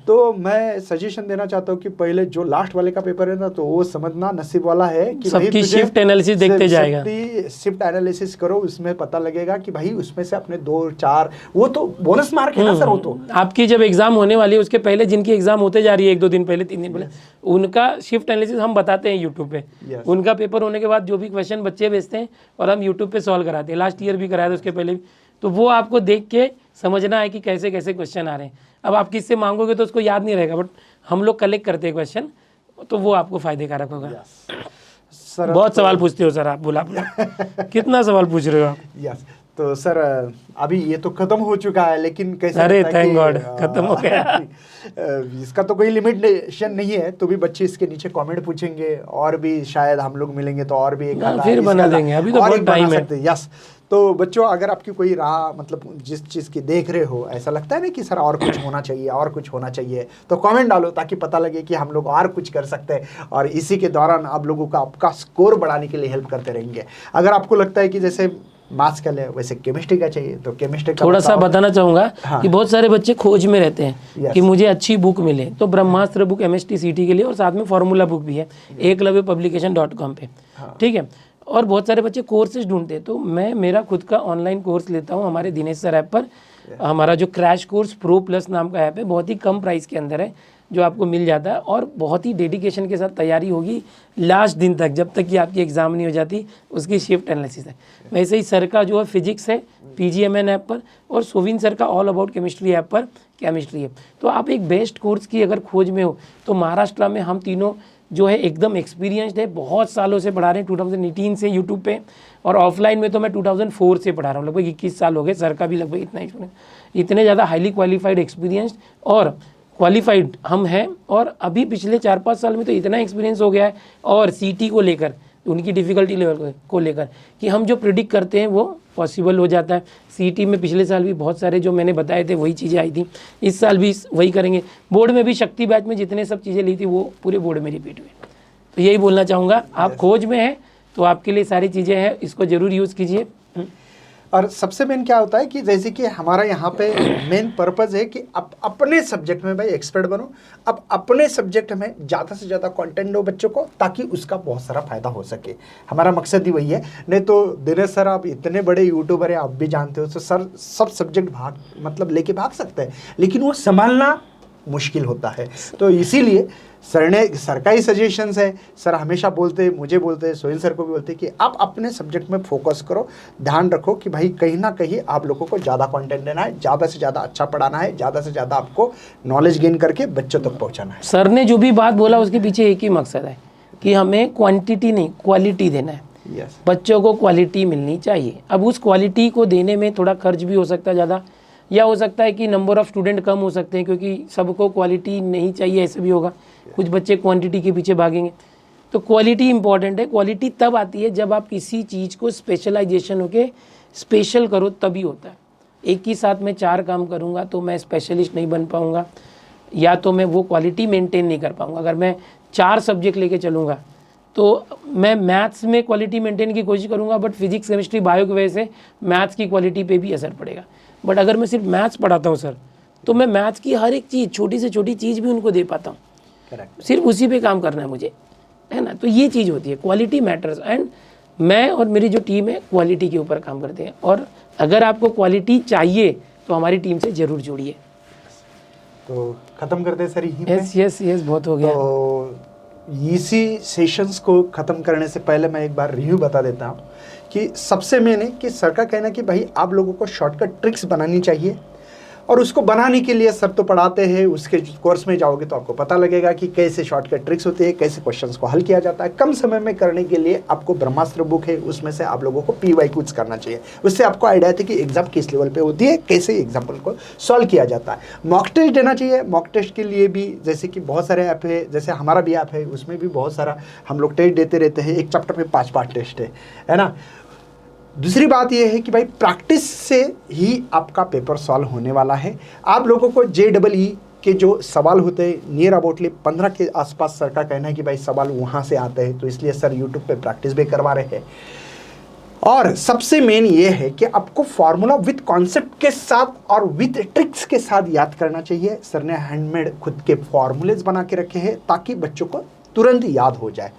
तो मैं सजेशन देना चाहता हूँ कि पहले जो लास्ट वाले का पेपर है ना तो वो समझना नसीब वाला है कि सबकी शिफ्ट एनालिसिस देखते जाएगा, शिफ्ट एनालिसिस करो, उसमें पता लगेगा कि भाई उसमें से अपने 2-4 वो तो बोनस मार्क है ना सर। वो तो आपकी जब एग्जाम होने वाली है उसके पहले जिनकी एग्जाम होते जा रही है 1-2 दिन पहले, 3 दिन पहले, उनका शिफ्ट एनालिसिस हम बताते हैं यूट्यूब पे। उनका पेपर होने के बाद जो भी क्वेश्चन बच्चे भेजते हैं और हम यूट्यूब पे सॉल्व कराते हैं, लास्ट ईयर भी कराया था उसके पहले भी। तो वो आपको देख के समझना है कि कैसे कैसे क्वेश्चन आ रहे हैं। अब आप किससे मांगोगे तो उसको याद नहीं रहेगा, बट हम लोग कलेक्ट करते हैं क्वेश्चन, तो वो आपको फायदेकारक होगा। सर बहुत सवाल पूछते हो सर आप, बोला कितना सवाल पूछ रहे हो आप? यस। तो सर अभी ये तो खत्म हो चुका है, लेकिन कैसे, अरे थैंक गॉड खत्म हो गया। इसका तो कोई लिमिटेशन नहीं है, तो भी बच्चे इसके नीचे कमेंट पूछेंगे और भी शायद हम लोग मिलेंगे तो और भी एक फिर बना देंगे, अभी तो बहुत टाइम है। यस। तो बच्चों, अगर आपकी कोई राह मतलब जिस चीज़ की देख रहे हो, ऐसा लगता है ना कि सर और कुछ होना चाहिए, और कुछ होना चाहिए, तो कमेंट डालो ताकि पता लगे कि हम लोग और कुछ कर सकते हैं, और इसी के दौरान आप लोगों का आपका स्कोर बढ़ाने के लिए हेल्प करते रहेंगे। अगर आपको लगता है कि जैसे मैथ्स का ले वैसे केमिस्ट्री का चाहिए तो केमिस्ट्री का थोड़ा सा बताना चाहूँगा कि बहुत सारे बच्चे खोज में रहते हैं कि मुझे अच्छी बुक मिले, तो ब्रह्मास्त्र बुक MST CT के लिए, और साथ में फॉर्मूला बुक भी है eklavyapublication.com पे, ठीक है। और बहुत सारे बच्चे कोर्सेज ढूंढते हैं, तो मैं मेरा खुद का ऑनलाइन कोर्स लेता हूँ हमारे दिनेश सर ऐप पर। हमारा जो क्रैश कोर्स प्रो प्लस नाम का ऐप है, बहुत ही कम प्राइस के अंदर है, जो आपको मिल जाता है, और बहुत ही डेडिकेशन के साथ तैयारी होगी लास्ट दिन तक, जब तक कि आपकी एग्ज़ाम नहीं हो जाती, उसकी शिफ्ट एनालिसिस है। वैसे ही सर का जो है फिजिक्स है PGMN ऐप पर, और सोविन सर का ऑल अबाउट केमिस्ट्री ऐप पर केमिस्ट्री है। तो आप एक बेस्ट कोर्स की अगर खोज में हो, तो महाराष्ट्र में हम तीनों जो है एकदम एक्सपीरियंस्ड है, बहुत सालों से पढ़ा रहे हैं, 2018 से यूट्यूब पे, और ऑफलाइन में तो मैं 2004 से पढ़ा रहा हूँ, लगभग 21 साल हो गए। सर का भी लगभग इतना ही, इतने ज़्यादा हाईली क्वालिफाइड, एक्सपीरियंस्ड और क्वालिफाइड हम हैं। और अभी पिछले 4-5 साल में तो इतना एक्सपीरियंस हो गया है, और CT को लेकर, उनकी डिफ़िकल्टी लेवल को लेकर, कि हम जो प्रिडिक्ट करते हैं वो पॉसिबल हो जाता है। CT में पिछले साल भी बहुत सारे जो मैंने बताए थे वही चीज़ें आई थी, इस साल भी वही करेंगे। बोर्ड में भी शक्ति बैच में जितने सब चीज़ें ली थी वो पूरे बोर्ड में रिपीट हुई। तो यही बोलना चाहूँगा, आप खोज में हैं तो आपके लिए सारी चीज़ें हैं, इसको ज़रूर यूज़ कीजिए। और सबसे मेन क्या होता है कि जैसे कि हमारा यहाँ पे मेन पर्पस है कि आप अपने सब्जेक्ट में भाई एक्सपर्ट बनो, अब अपने सब्जेक्ट में ज़्यादा से ज़्यादा कंटेंट दो बच्चों को, ताकि उसका बहुत सारा फायदा हो सके। हमारा मकसद ही वही है। नहीं तो दिनेश सर आप इतने बड़े यूट्यूबर हैं, आप भी जानते हो, तो सर सब सब्जेक्ट मतलब लेके भाग सकते हैं, लेकिन वो संभालना मुश्किल होता है। तो इसीलिए सर का ही सजेशंस है। सर हमेशा मुझे बोलते हैं, सोहेल सर को भी बोलते हैं कि आप अपने सब्जेक्ट में फोकस करो, ध्यान रखो कि भाई कहीं ना कहीं आप लोगों को ज़्यादा कंटेंट देना है, ज़्यादा से ज़्यादा अच्छा पढ़ाना है, ज़्यादा से ज़्यादा आपको नॉलेज गेन करके बच्चों तक पहुँचाना है। सर ने जो भी बात बोला उसके पीछे एक ही मकसद है कि हमें क्वान्टिटी नहीं क्वालिटी देना है। बच्चों को क्वालिटी मिलनी चाहिए। अब उस क्वालिटी को देने में थोड़ा खर्च भी हो सकता है ज़्यादा, या हो सकता है कि नंबर ऑफ़ स्टूडेंट कम हो सकते हैं, क्योंकि सबको क्वालिटी नहीं चाहिए, ऐसे भी होगा। कुछ बच्चे क्वांटिटी के पीछे भागेंगे। तो क्वालिटी इंपॉर्टेंट है। क्वालिटी तब आती है जब आप किसी चीज़ को स्पेशलाइजेशन होके स्पेशल करो, तभी होता है। एक ही साथ में 4 काम करूँगा तो मैं स्पेशलिस्ट नहीं बन पाऊँगा, या तो मैं वो क्वालिटी मेंटेन नहीं कर पाऊँगा। अगर मैं 4 सब्जेक्ट लेके चलूँगा तो मैं मैथ्स में क्वालिटी मेंटेन की कोशिश करूँगा, बट फिजिक्स केमिस्ट्री बायो की वजह से मैथ्स की क्वालिटी पे भी असर पड़ेगा। बट अगर मैं सिर्फ मैथ्स पढ़ाता हूँ सर, तो मैं मैथ्स की हर एक चीज़, छोटी से छोटी चीज़ भी उनको दे पाता हूँ। सिर्फ उसी पे काम करना है मुझे, है ना। तो ये चीज़ होती है, क्वालिटी मैटर्स। एंड मैं और मेरी जो टीम है क्वालिटी के ऊपर काम करते हैं, और अगर आपको क्वालिटी चाहिए तो हमारी टीम से ज़रूर जुड़िए। तो ख़त्म करते हैं सर यहीं पे? यस बहुत हो गया। तो इसी सेशंस को ख़त्म करने से पहले मैं एक बार रिव्यू बता देता हूँ कि सबसे मेन है कि सर का कहना है कि भाई आप लोगों को शॉर्टकट ट्रिक्स बनानी चाहिए, और उसको बनाने के लिए सर तो पढ़ाते हैं, उसके कोर्स में जाओगे तो आपको पता लगेगा कि कैसे शॉर्टकट ट्रिक्स होती है, कैसे क्वेश्चंस को हल किया जाता है। कम समय में करने के लिए आपको ब्रह्मास्त्र बुक है, उसमें से आप लोगों को PYQs करना चाहिए। उससे आपको आइडिया है कि एग्जाम किस लेवल पे होती है, कैसे एग्जाम्पल को सॉल्व किया जाता है। मॉक टेस्ट देना चाहिए। मॉक टेस्ट के लिए भी जैसे कि बहुत सारे ऐप है, जैसे हमारा भी ऐप है, उसमें भी बहुत सारा हम लोग टेस्ट देते रहते हैं। एक चैप्टर में 5 टेस्ट है ना। दूसरी बात यह है कि भाई प्रैक्टिस से ही आपका पेपर सॉल्व होने वाला है। आप लोगों को JEE के जो सवाल होते हैं नियर अबाउटली 15 के आसपास सर का कहना है कि भाई सवाल वहाँ से आते हैं, तो इसलिए सर यूट्यूब पे प्रैक्टिस भी करवा रहे हैं। और सबसे मेन ये है कि आपको फार्मूला विथ कॉन्सेप्ट के साथ और विथ ट्रिक्स के साथ याद करना चाहिए। सर ने हैंडमेड खुद के फार्मूलेज बना के रखे हैं ताकि बच्चों को तुरंत याद हो जाए।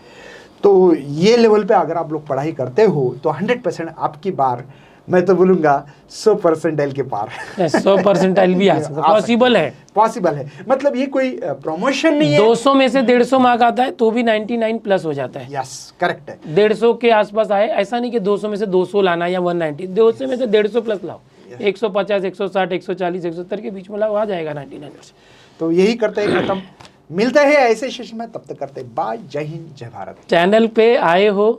तो ये लेवल पे अगर आप लोग पढ़ाई करते हो तो 100% आपकी बार, मैं तो बोलूँगा 100 परसेंटाइल के पार। 100 परसेंटाइल भी आ सकता, पॉसिबल है, पॉसिबल है। मतलब ये कोई प्रमोशन नहीं है। 200 में से 150 मार्क आता है तो भी 99 प्लस हो जाता है। यस करेक्ट है। 150 के आसपास आए, ऐसा नहीं कि 200 में से 200 लाना या 190, 200 में से 150 प्लस लाओ, 150, 160, 140, 170 के बीच में लाओ, आ जाएगा 99%। तो यही करते हैं, खत्म। मिलते हैं ऐसे सेशन में, तब तक करते हैं बाय। जय हिंद, जय भारत। चैनल पे आए हो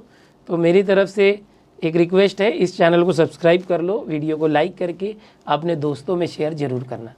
तो मेरी तरफ से एक रिक्वेस्ट है, इस चैनल को सब्सक्राइब कर लो, वीडियो को लाइक करके अपने दोस्तों में शेयर जरूर करना।